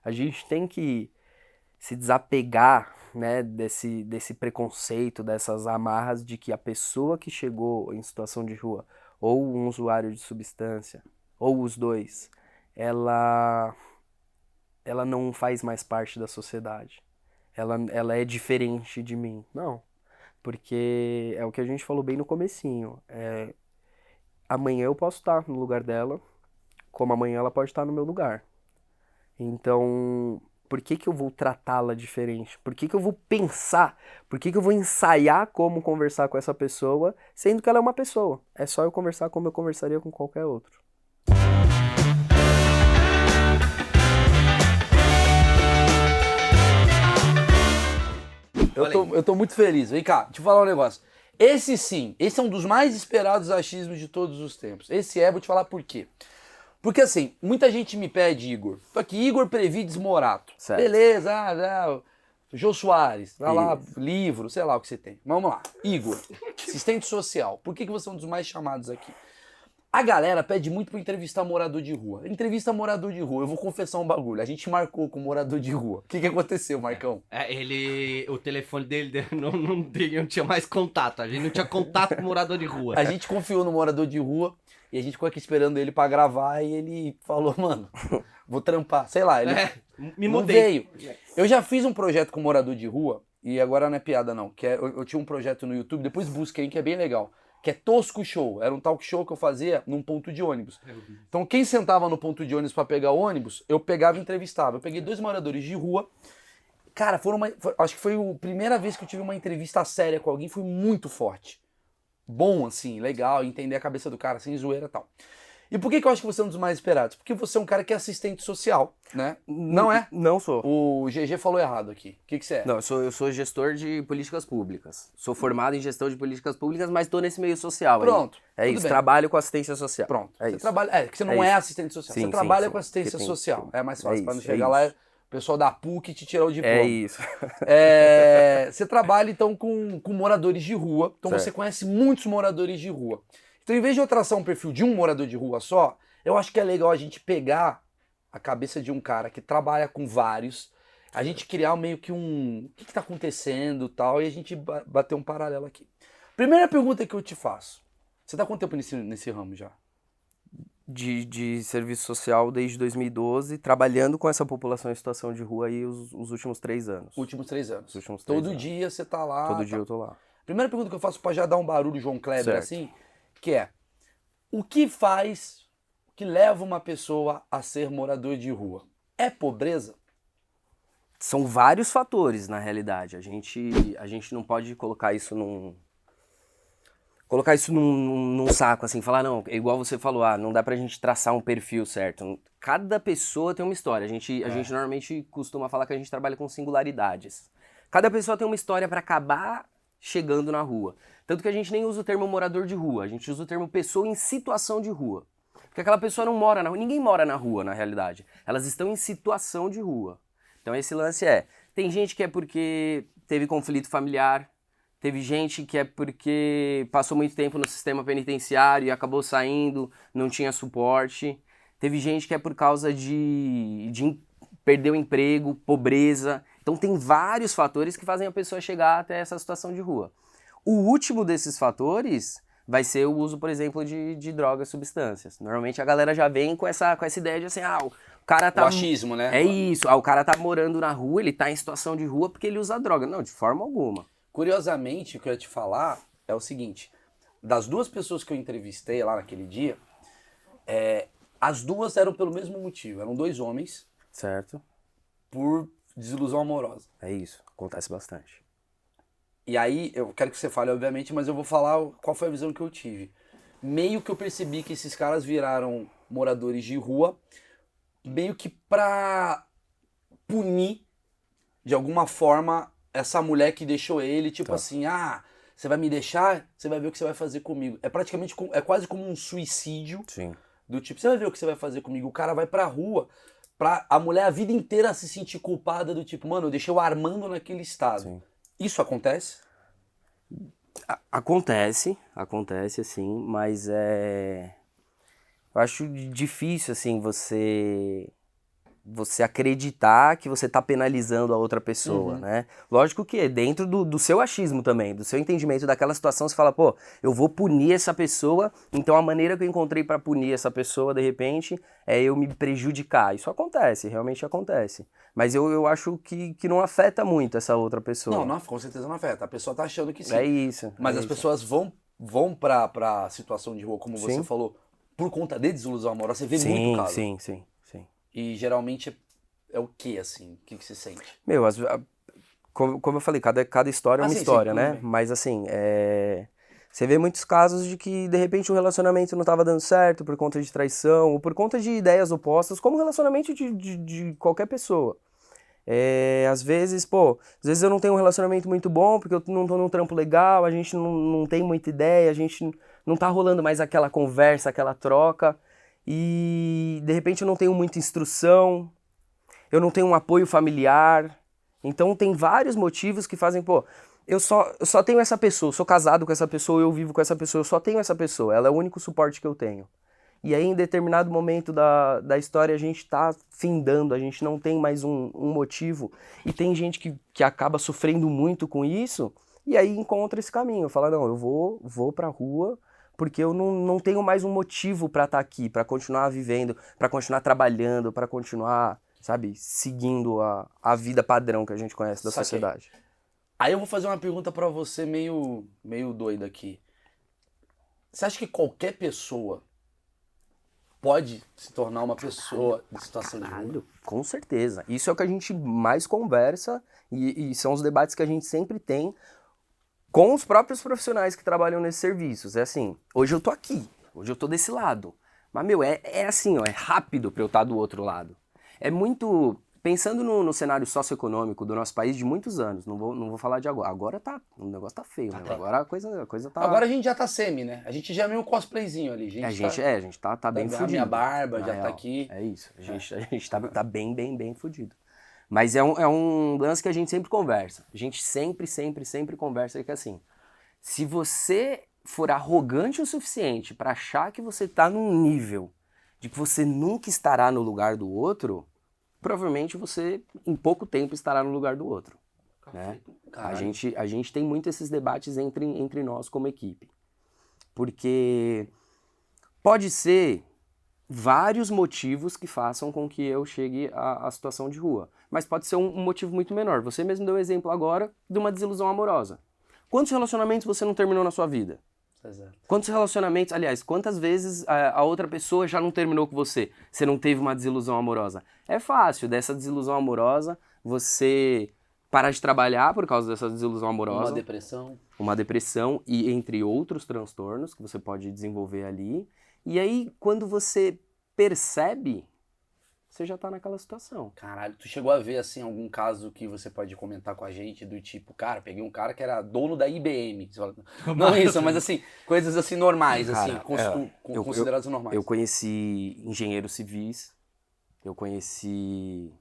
A gente tem que se desapegar, né, desse preconceito, dessas amarras de que a pessoa que chegou em situação de rua, ou um usuário de substância, ou os dois, ela, ela não faz mais parte da sociedade. Ela é diferente de mim. Não, porque é o que a gente falou bem no comecinho. Amanhã eu posso estar no lugar dela, como amanhã ela pode estar no meu lugar. Então, por que que eu vou tratá-la diferente? Por que que eu vou pensar? Por que que eu vou ensaiar como conversar com essa pessoa, sendo que ela é uma pessoa? É só eu conversar como eu conversaria com qualquer outro. Eu Olha tô, aí. eu tô muito feliz. Vem cá, deixa eu falar um negócio. Esse sim, esse é um dos mais esperados achismos de todos os tempos. Esse é, vou te falar por quê. Porque assim, muita gente me pede, Igor. Tô aqui, Igor Prevides Morato. Certo. Beleza, Jô Soares, tá lá, Isso. livro, sei lá o que você tem. Vamos lá. Igor, assistente social. Por que você é um dos mais chamados aqui? A galera pede muito pra entrevistar morador de rua. Entrevista morador de rua. Eu vou confessar um bagulho. A gente marcou com morador de rua. O que aconteceu, Marcão? O telefone dele não tinha mais contato. A gente não tinha contato com morador de rua. A gente confiou no morador de rua e a gente ficou aqui esperando ele pra gravar e ele falou, mano, vou trampar. Sei lá, ele Me não mudei. veio. Eu já fiz um projeto com morador de rua e agora não é piada não, eu tinha um projeto no YouTube, depois busquei, que é bem legal, que é Tosco Show. Era um talk show que eu fazia num ponto de ônibus. Então quem sentava no ponto de ônibus pra pegar ônibus, eu pegava e entrevistava. Eu peguei 2 moradores de rua. Cara, acho que foi a primeira vez que eu tive uma entrevista séria com alguém, foi muito forte. Bom, assim, legal, entender a cabeça do cara, sem zoeira e tal. E por que eu acho que você é um dos mais esperados? Porque você é um cara que é assistente social, né? Não é? Não sou. O GG falou errado aqui. O que você é? Não, eu sou gestor de políticas públicas. Sou formado em gestão de políticas públicas, mas estou nesse meio social aí. Pronto, É tudo isso, bem. trabalho com assistência social. Pronto. É Você isso. trabalha. Que você não É é isso. assistente social. Sim, Você sim, trabalha sim. com assistência Porque social. É mais fácil, para não É chegar lá, isso. o pessoal da PUC te tirar o É diploma. isso. Você trabalha então com moradores de rua, então você Certo. conhece muitos moradores de rua. Então, em vez de eu traçar um perfil de um morador de rua só, eu acho que é legal a gente pegar a cabeça de um cara que trabalha com vários, a gente criar meio que o que está acontecendo e tal, e a gente bater um paralelo aqui. Primeira pergunta que eu te faço: você tá há quanto tempo nesse ramo já? De serviço social desde 2012, trabalhando com essa população em situação de rua aí os últimos 3 anos. Últimos 3 anos. Os últimos três Todo anos. dia você tá lá. Todo dia Tá. eu tô lá. Primeira pergunta que eu faço para já dar um barulho, João Kleber, Certo. assim, que é: o que faz, o que leva uma pessoa a ser morador de rua? É pobreza? São vários fatores, na realidade. A gente não pode colocar isso num saco, assim, falar, não, é igual você falou, não dá pra gente traçar um perfil certo. Cada pessoa tem uma história. A gente normalmente costuma falar que a gente trabalha com singularidades. Cada pessoa tem uma história pra acabar chegando na rua. Tanto que a gente nem usa o termo morador de rua, a gente usa o termo pessoa em situação de rua. Porque aquela pessoa não mora na rua, ninguém mora na rua, na realidade. Elas estão em situação de rua. Então esse lance tem gente que é porque teve conflito familiar, teve gente que é porque passou muito tempo no sistema penitenciário e acabou saindo, não tinha suporte. Teve gente que é por causa de perder o emprego, pobreza. Então tem vários fatores que fazem a pessoa chegar até essa situação de rua. O último desses fatores vai ser o uso, por exemplo, de drogas, substâncias. Normalmente a galera já vem com essa ideia de assim, o cara tá... O achismo, né? É isso, o cara tá morando na rua, ele tá em situação de rua porque ele usa droga. Não, de forma alguma. Curiosamente, o que eu ia te falar é o seguinte: das 2 pessoas que eu entrevistei lá naquele dia, as 2 eram pelo mesmo motivo. Eram 2 homens Certo? por desilusão amorosa. É isso, acontece bastante. E aí, eu quero que você fale, obviamente, mas eu vou falar qual foi a visão que eu tive. Meio que eu percebi que esses caras viraram moradores de rua, meio que pra punir, de alguma forma, essa mulher que deixou ele, tipo Tá. assim, você vai me deixar, você vai ver o que você vai fazer comigo. É praticamente, é quase como um suicídio, Sim. do tipo, você vai ver o que você vai fazer comigo. O cara vai pra rua, pra a mulher a vida inteira se sentir culpada, do tipo, mano, eu deixei o Armando naquele estado. Sim. Isso acontece? Acontece assim, mas eu acho difícil assim você acreditar que você tá penalizando a outra pessoa, né? Lógico que é dentro do seu achismo também, do seu entendimento daquela situação, você fala, pô, eu vou punir essa pessoa, então a maneira que eu encontrei pra punir essa pessoa, de repente, é eu me prejudicar. Isso acontece, realmente acontece. Mas eu acho que não afeta muito essa outra pessoa. Não, com certeza não afeta. A pessoa tá achando que sim. É isso. Mas é as isso. pessoas vão pra situação de rua, como você Sim. falou, por conta de desilusão amorosa. Você vê muito caso. Sim. E geralmente é o que, assim? O que você sente? Meu, como eu falei, cada história é uma Sim, história, tudo né? bem. Mas assim, você vê muitos casos de que de repente o relacionamento não estava dando certo por conta de traição, ou por conta de ideias opostas, como relacionamento de qualquer pessoa. Às vezes, às vezes eu não tenho um relacionamento muito bom, porque eu não tô num trampo legal, a gente não tem muita ideia, a gente não tá rolando mais aquela conversa, aquela troca, e de repente eu não tenho muita instrução, eu não tenho um apoio familiar. Então tem vários motivos que fazem, eu só tenho essa pessoa, eu sou casado com essa pessoa, eu vivo com essa pessoa, eu só tenho essa pessoa, ela é o único suporte que eu tenho. E aí, em determinado momento da história, a gente tá findando, a gente não tem mais um motivo. E tem gente que acaba sofrendo muito com isso, e aí encontra esse caminho. Fala, não, eu vou pra rua, porque eu não tenho mais um motivo pra estar aqui, pra continuar vivendo, pra continuar trabalhando, pra continuar, sabe, seguindo a vida padrão que a gente conhece da Saquei. sociedade. Aí eu vou fazer uma pergunta pra você meio doida aqui. Você acha que qualquer pessoa pode se tornar uma pessoa de situação de rua? Caralho, com certeza. Isso é o que a gente mais conversa e são os debates que a gente sempre tem com os próprios profissionais que trabalham nesses serviços. É assim, hoje eu tô aqui, hoje eu tô desse lado. Mas, meu, é assim, ó, é rápido pra eu estar do outro lado. É muito... Pensando no cenário socioeconômico do nosso país de muitos anos, não vou falar de agora. Agora o negócio tá feio, né? Agora a coisa tá... Agora a gente já tá semi, né? A gente já é meio um cosplayzinho ali. A gente tá bem fudido. Minha barba na já real. tá aqui. É isso. A gente tá bem fudido. Mas é um lance que a gente sempre conversa. A gente sempre conversa que é assim, se você for arrogante o suficiente pra achar que você tá num nível de que você nunca estará no lugar do outro, provavelmente você, em pouco tempo, estará no lugar do outro. Né? A gente tem muito esses debates entre nós como equipe. Porque pode ser vários motivos que façam com que eu chegue à situação de rua. Mas pode ser um motivo muito menor. Você mesmo deu o exemplo agora de uma desilusão amorosa. Quantos relacionamentos você não terminou na sua vida? Exato. Quantos relacionamentos, aliás, quantas vezes a outra pessoa já não terminou com você? Você não teve uma desilusão amorosa? É fácil dessa desilusão amorosa você parar de trabalhar por causa dessa desilusão amorosa. Uma depressão e entre outros transtornos que você pode desenvolver ali. E aí, quando você percebe, você já tá naquela situação. Caralho, tu chegou a ver, assim, algum caso que você pode comentar com a gente, do tipo, cara, peguei um cara que era dono da IBM. Você fala, não isso, mas assim, coisas assim normais, Cara, assim, consideradas normais. Eu conheci engenheiros civis, eu conheci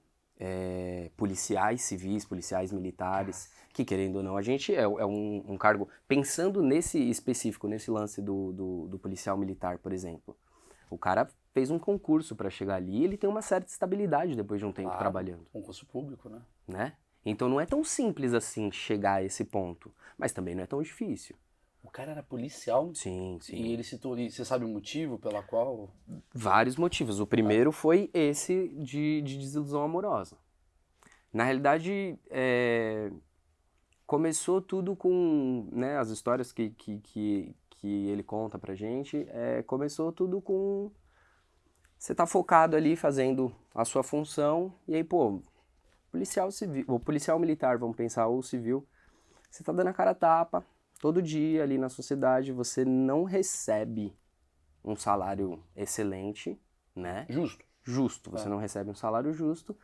policiais civis, policiais militares, que querendo ou não, a gente é um cargo, pensando nesse específico, nesse lance do policial militar, por exemplo, o cara fez um concurso para chegar ali e ele tem uma certa estabilidade depois de um tempo trabalhando. Concurso público, né? Então não é tão simples assim chegar a esse ponto, mas também não é tão difícil. O cara era policial? Sim. E ele citou, você sabe o motivo pela qual? Vários motivos. O primeiro foi esse de desilusão amorosa. Na realidade, começou tudo com, né, as histórias que ele conta pra gente, começou tudo com você tá focado ali fazendo a sua função e aí, policial civil, ou policial militar, vamos pensar, ou civil, você tá dando a cara a tapa, todo dia ali na sociedade, você não recebe um salário excelente, né? Justo, você não recebe um salário justo,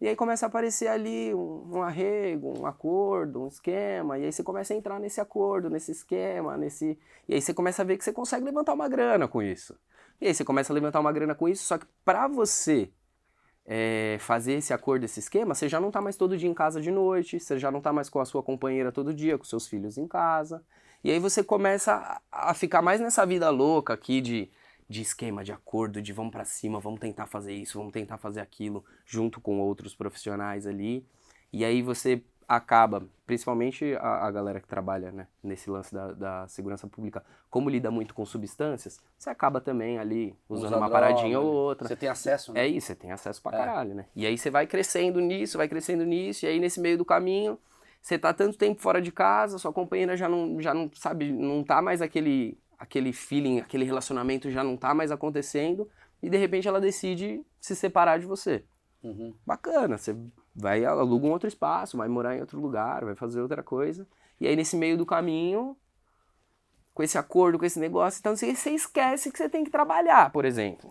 e aí começa a aparecer ali um arrego, um acordo, um esquema, e aí você começa a entrar nesse acordo, nesse esquema, e aí você começa a ver que você consegue levantar uma grana com isso. E aí você começa a levantar uma grana com isso, só que pra você fazer esse acordo, esse esquema, você já não tá mais todo dia em casa de noite, você já não tá mais com a sua companheira todo dia, com seus filhos em casa, e aí você começa a ficar mais nessa vida louca aqui de esquema, de acordo, de vamos pra cima, vamos tentar fazer isso, vamos tentar fazer aquilo, junto com outros profissionais ali. E aí você acaba, principalmente a galera que trabalha, né, nesse lance da segurança pública, como lida muito com substâncias, você acaba também ali usando Usa uma droga, paradinha ou outra. Você tem acesso, né? É isso, você tem acesso pra caralho, né? E aí você vai crescendo nisso, e aí nesse meio do caminho, você tá tanto tempo fora de casa, sua companheira já não sabe, não tá mais aquele feeling, aquele relacionamento já não tá mais acontecendo, e de repente ela decide se separar de você. Uhum. Bacana, você vai, aluga um outro espaço, vai morar em outro lugar, vai fazer outra coisa, e aí nesse meio do caminho, com esse acordo, com esse negócio, então você esquece que você tem que trabalhar, por exemplo.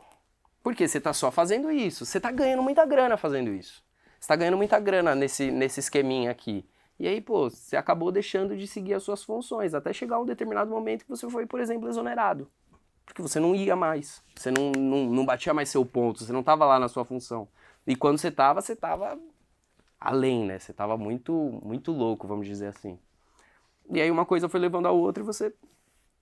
Porque você tá só fazendo isso, você tá ganhando muita grana fazendo isso. Você tá ganhando muita grana nesse esqueminha aqui. E aí, pô, você acabou deixando de seguir as suas funções, até chegar um determinado momento que você foi, por exemplo, exonerado. Porque você não ia mais, você não batia mais seu ponto, você não tava lá na sua função. E quando você tava além, né? Você tava muito, muito louco, vamos dizer assim. E aí uma coisa foi levando a outra e você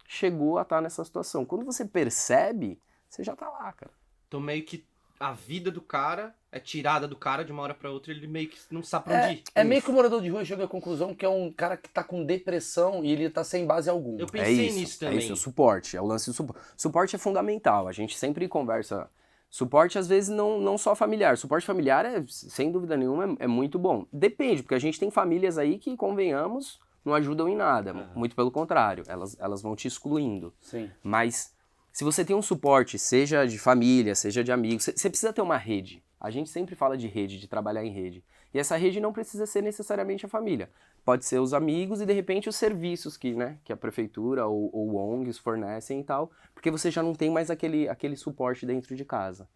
chegou a estar nessa situação. Quando você percebe, você já tá lá, cara. Então meio que a vida do cara é tirada do cara de uma hora pra outra, ele meio que não sabe pra onde ir. É meio que o morador de rua chega à conclusão que é um cara que tá com depressão e ele tá sem base alguma. Eu pensei isso, nisso também. É isso, o suporte, é o lance do suporte. Suporte é fundamental, a gente sempre conversa. Suporte, às vezes, não só familiar. Suporte familiar, sem dúvida nenhuma, é muito bom. Depende, porque a gente tem famílias aí que, convenhamos, não ajudam em nada. Muito pelo contrário, elas vão te excluindo. Sim. Mas se você tem um suporte, seja de família, seja de amigos, você precisa ter uma rede. A gente sempre fala de rede, de trabalhar em rede. E essa rede não precisa ser necessariamente a família. Pode ser os amigos e, de repente, os serviços que a prefeitura ou ONGs fornecem e tal, porque você já não tem mais aquele suporte dentro de casa.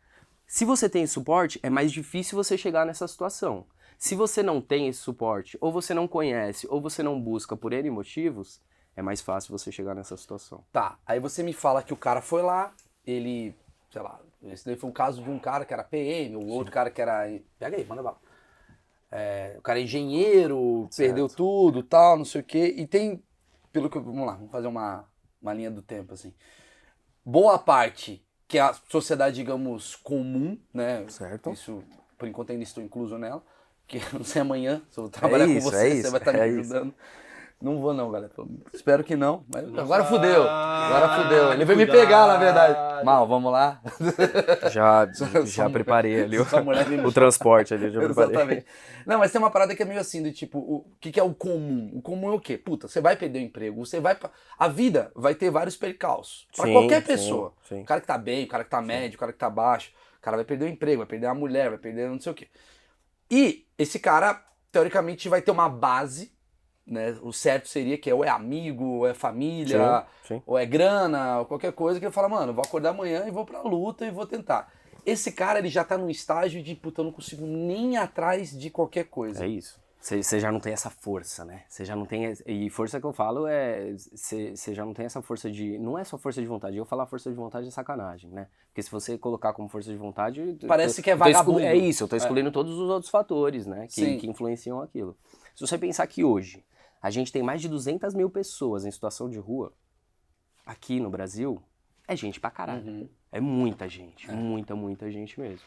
Se você tem esse suporte, é mais difícil você chegar nessa situação. Se você não tem esse suporte, ou você não conhece, ou você não busca por N motivos, é mais fácil você chegar nessa situação. Tá, aí você me fala que o cara foi lá, ele, sei lá, esse daí foi um caso de um cara que era PM, o outro cara que era... Pega aí, manda bala. O cara é engenheiro, perdeu tudo, tal, não sei o quê. E tem, pelo que... Vamos lá, vamos fazer uma linha do tempo, assim. Boa parte, que é a sociedade, digamos, comum, né? Certo. Isso, por enquanto ainda estou incluso nela. Que não sei amanhã, se eu vou trabalhar com você, você vai estar me ajudando. Não vou não, galera. Espero que não. Mas agora fudeu. Agora fudeu. Ele veio me pegar, na verdade. Mal, vamos lá. Já preparei ali o transporte ali. Já preparei. Exatamente. Não, mas tem uma parada que é meio assim, do tipo, o que é o comum? O comum é o quê? Puta, você vai perder o emprego, você vai... A vida vai ter vários percalços. Pra qualquer pessoa. Sim. O cara que tá bem, o cara que tá médio, o cara que tá baixo. O cara vai perder o emprego, vai perder a mulher, vai perder não sei o quê. E esse cara, teoricamente, vai ter uma base, né? O certo seria que ou é amigo, ou é família, sim. ou é grana, ou qualquer coisa que ele fala, mano, vou acordar amanhã e vou pra luta e vou tentar. Esse cara, ele já tá num estágio de, puta, eu não consigo nem ir atrás de qualquer coisa. É isso. Você já não tem essa força, né? Você já não tem... E força que eu falo você já não tem essa força de... Não é só força de vontade. Eu falar força de vontade é sacanagem, né? Porque se você colocar como força de vontade... Parece que é vagabundo. É isso, eu tô excluindo todos os outros fatores, né? Que influenciam aquilo. Se você pensar que hoje a gente tem mais de 200 mil pessoas em situação de rua, aqui no Brasil, é gente pra caralho. Uhum. É muita gente. Muita gente mesmo.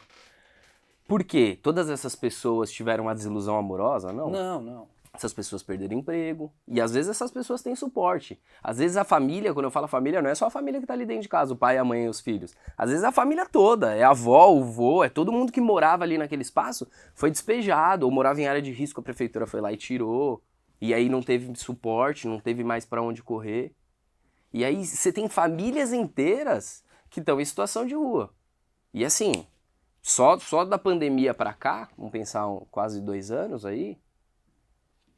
Por quê? Todas essas pessoas tiveram uma desilusão amorosa? Não. Não. Essas pessoas perderam emprego. E às vezes essas pessoas têm suporte. Às vezes a família, quando eu falo família, não é só a família que tá ali dentro de casa, o pai, a mãe e os filhos. Às vezes a família toda, é a avó, o vô, é todo mundo que morava ali naquele espaço, foi despejado, ou morava em área de risco, a prefeitura foi lá e tirou. E aí não teve suporte, não teve mais pra onde correr. E aí você tem famílias inteiras que estão em situação de rua. E assim... Só da pandemia pra cá, vamos pensar quase 2 anos aí,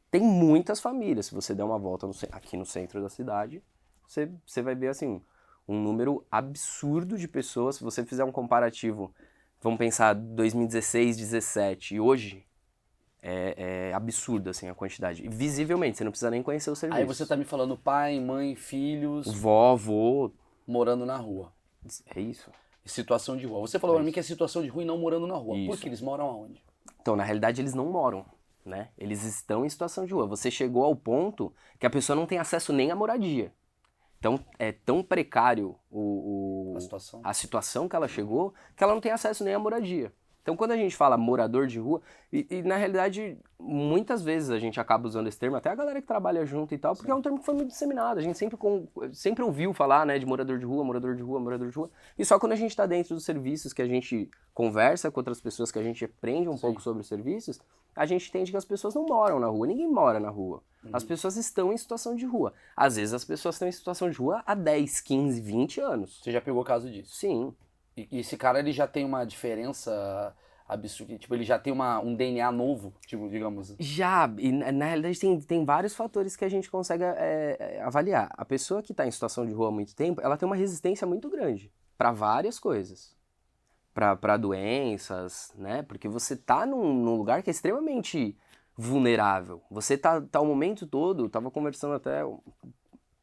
tem muitas famílias. Se você der uma volta aqui no centro da cidade, você vai ver assim, um número absurdo de pessoas. Se você fizer um comparativo, vamos pensar 2016, 2017 e hoje, é absurdo assim, a quantidade. E visivelmente, você não precisa nem conhecer o serviço. Aí você tá me falando pai, mãe, filhos... Vó, vô... Morando na rua. É isso. Situação de rua. Você falou pra mim que é situação de rua e não morando na rua. Isso. Por que eles moram aonde? Então, na realidade, eles não moram, né? Eles estão em situação de rua. Você chegou ao ponto que a pessoa não tem acesso nem à moradia. Então, é tão precário A a situação. situação que ela chegou, que ela não tem acesso nem à moradia. Então, quando a gente fala morador de rua, e na realidade, muitas vezes a gente acaba usando esse termo, até a galera que trabalha junto e tal, porque é um termo que foi muito disseminado. A gente sempre ouviu falar, né, de morador de rua, morador de rua, morador de rua. E só quando a gente está dentro dos serviços, que a gente conversa com outras pessoas, que a gente aprende um pouco sobre os serviços, a gente entende que as pessoas não moram na rua, ninguém mora na rua. As pessoas estão em situação de rua. Às vezes as pessoas estão em situação de rua há 10, 15, 20 anos. Você já pegou caso disso? Sim. E esse cara, ele já tem uma diferença absurda, tipo, ele já tem um DNA novo, tipo, digamos. Já, e na realidade tem vários fatores que a gente consegue avaliar. A pessoa que está em situação de rua há muito tempo, ela tem uma resistência muito grande para várias coisas. Para doenças, né? Porque você tá num lugar que é extremamente vulnerável. Você tá o momento todo, tava conversando até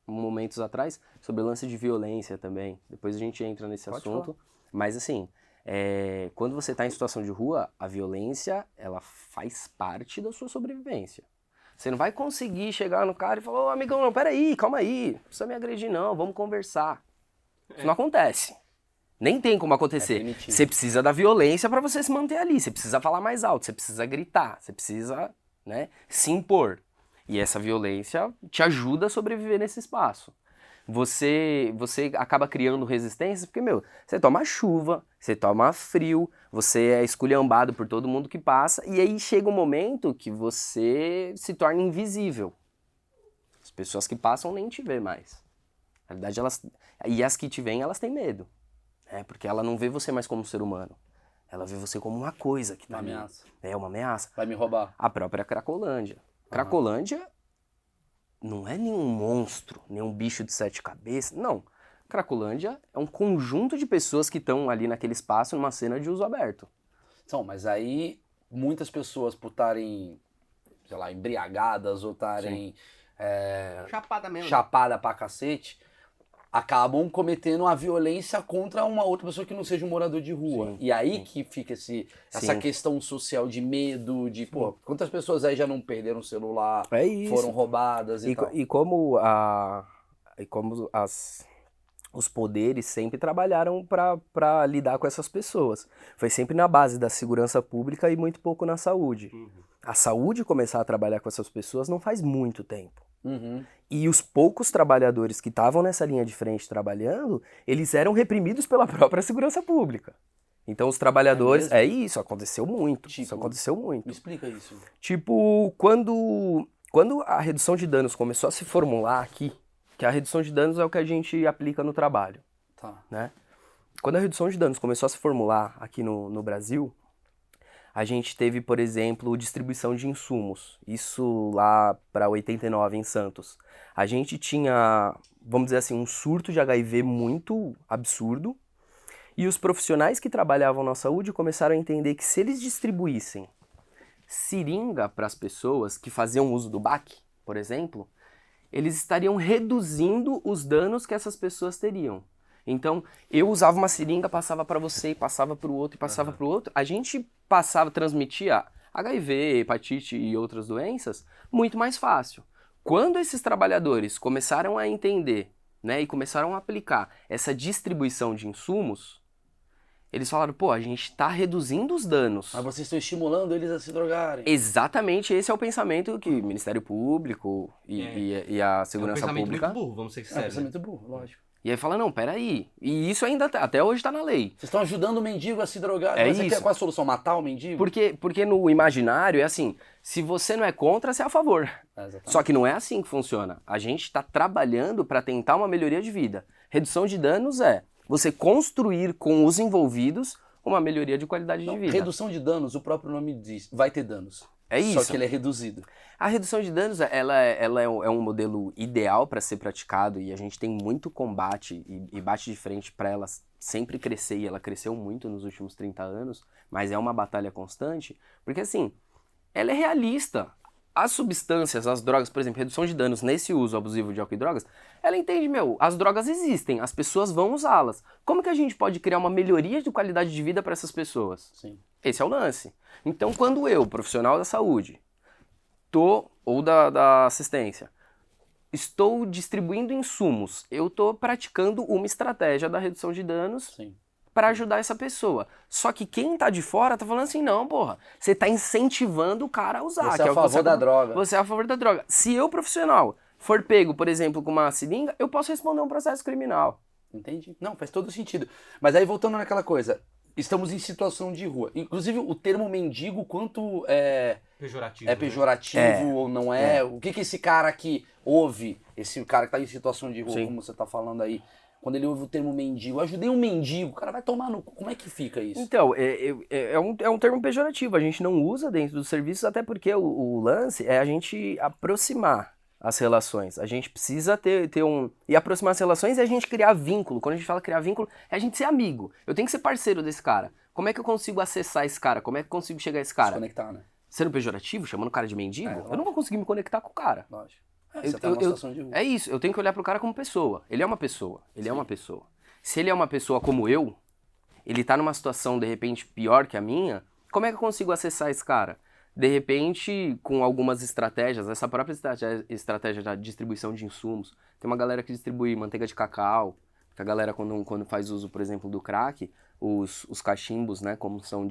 momentos atrás sobre o lance de violência também. Depois a gente entra nesse Pode assunto. Mas assim, quando você tá em situação de rua, a violência, ela faz parte da sua sobrevivência. Você não vai conseguir chegar no cara e falar, ô amigão, não, peraí, calma aí, não precisa me agredir não, vamos conversar. Isso não acontece. Nem tem como acontecer. primitivo. Você precisa da violência para você se manter ali. Você precisa falar mais alto, você precisa gritar, você precisa, né, se impor. E essa violência te ajuda a sobreviver nesse espaço. Você acaba criando resistências porque, meu, você toma chuva, você toma frio, você é esculhambado por todo mundo que passa, e aí chega um momento que você se torna invisível. As pessoas que passam nem te vê mais. Na verdade, e as que te veem, elas têm medo. Porque ela não vê você mais como um ser humano. Ela vê você como uma coisa que tá Uma ali. ameaça. É uma ameaça. Vai me roubar. A própria Cracolândia. Cracolândia não é nenhum monstro, nenhum bicho de 7 cabeças. Não. Cracolândia é um conjunto de pessoas que estão ali naquele espaço, numa cena de uso aberto. Então, mas aí muitas pessoas por estarem, sei lá, embriagadas ou estarem Chapada mesmo. chapada pra cacete, acabam cometendo a violência contra uma outra pessoa que não seja um morador de rua. Sim, E aí que fica essa Sim. questão social de medo, de, pô, quantas pessoas aí já não perderam o celular, É isso. foram roubadas e tal. E como os poderes sempre trabalharam para lidar com essas pessoas. Foi sempre na base da segurança pública e muito pouco na saúde. A saúde começar a trabalhar com essas pessoas não faz muito tempo. Uhum. E os poucos trabalhadores que estavam nessa linha de frente trabalhando, eles eram reprimidos pela própria segurança pública. Então os trabalhadores... É mesmo? isso aconteceu muito. Tipo, Isso aconteceu Me muito. explica isso. Tipo, quando a redução de danos começou a se formular aqui, que a redução de danos é o que a gente aplica no trabalho, Tá. né? Quando a redução de danos começou a se formular aqui no Brasil, a gente teve, por exemplo, distribuição de insumos. Isso lá para 89 em Santos. A gente tinha, vamos dizer assim, um surto de HIV muito absurdo. E os profissionais que trabalhavam na saúde começaram a entender que se eles distribuíssem seringa para as pessoas que faziam uso do BAC, por exemplo, eles estariam reduzindo os danos que essas pessoas teriam. Então, eu usava uma seringa, passava para você, e passava para o outro, e passava para o outro. A gente transmitia HIV, hepatite e outras doenças muito mais fácil. Quando esses trabalhadores começaram a entender, né, e começaram a aplicar essa distribuição de insumos, eles falaram, pô, a gente está reduzindo os danos. Mas vocês estão estimulando eles a se drogarem. Exatamente esse é o pensamento que o Ministério Público e a Segurança pensamento Pública... muito burro, vamos ser É um sinceros. pensamento burro, lógico. E aí fala, não, peraí. E isso ainda até hoje tá na lei. Vocês estão ajudando o mendigo a se drogar. É Mas isso. qual é a solução? Matar o mendigo? Porque no imaginário é assim, se você não é contra, você é a favor. Exatamente. Só que não é assim que funciona. A gente está trabalhando para tentar uma melhoria de vida. Redução de danos é você construir com os envolvidos uma melhoria de qualidade de vida. Redução de danos, o próprio nome diz, vai ter danos. É isso. Só que ele é reduzido. A redução de danos, ela é um modelo ideal para ser praticado e a gente tem muito combate e bate de frente para ela sempre crescer, e ela cresceu muito nos últimos 30 anos, mas é uma batalha constante, porque assim, ela é realista. As substâncias, as drogas, por exemplo, redução de danos nesse uso abusivo de álcool e drogas, ela entende, as drogas existem, as pessoas vão usá-las. Como que a gente pode criar uma melhoria de qualidade de vida para essas pessoas? Sim. Esse é o lance. Então, quando eu, profissional da saúde, ou da assistência, estou distribuindo insumos, eu estou praticando uma estratégia da redução de danos Sim. para ajudar essa pessoa. Só que quem tá de fora tá falando assim, não, porra, você tá incentivando o cara a usar. Você que é a o que favor da acabou- droga. Você é a favor da droga. Se eu, profissional, for pego, por exemplo, com uma seringa, eu posso responder um processo criminal. Entendi. Não, faz todo sentido. Mas aí voltando naquela coisa, estamos em situação de rua. Inclusive o termo mendigo, quanto Pejorativo. é pejorativo ou não é? É. O que que esse cara que ouve, esse cara que tá em situação de rua, Sim. como você tá falando aí, quando ele ouve o termo mendigo, eu ajudei um mendigo, o cara vai tomar no cu. Como é que fica isso? Então, é um termo pejorativo, a gente não usa dentro dos serviços, até porque o lance é a gente aproximar as relações. A gente precisa ter um... E aproximar as relações é a gente criar vínculo. Quando a gente fala criar vínculo, é a gente ser amigo. Eu tenho que ser parceiro desse cara. Como é que eu consigo acessar esse cara? Como é que eu consigo chegar a esse Se cara? conectar, né? Sendo pejorativo, chamando o cara de mendigo, É, eu não vou conseguir me conectar com o cara. Lógico. Eu- Você tá numa eu- situação de rua. É isso, eu tenho que olhar pro cara como pessoa. Ele é uma pessoa. Ele é uma pessoa. Se ele é uma pessoa como eu, ele tá numa situação de repente pior que a minha, como é que eu consigo acessar esse cara? De repente, com algumas estratégias, essa própria estratégia da distribuição de insumos. Tem uma galera que distribui manteiga de cacau, que a galera quando faz uso, por exemplo, do crack, os cachimbos, né, como são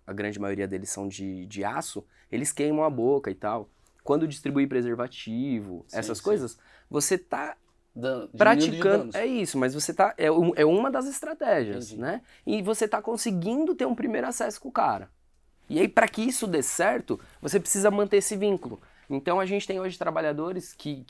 a grande maioria deles são de aço, eles queimam a boca e tal. Quando distribui preservativo, Sim, essas sim. coisas, você tá Diminuindo de praticando. danos. É isso, mas você tá. É uma das estratégias, Entendi. né? E você tá conseguindo ter um primeiro acesso com o cara. E aí, para que isso dê certo, você precisa manter esse vínculo. Então a gente tem hoje trabalhadores que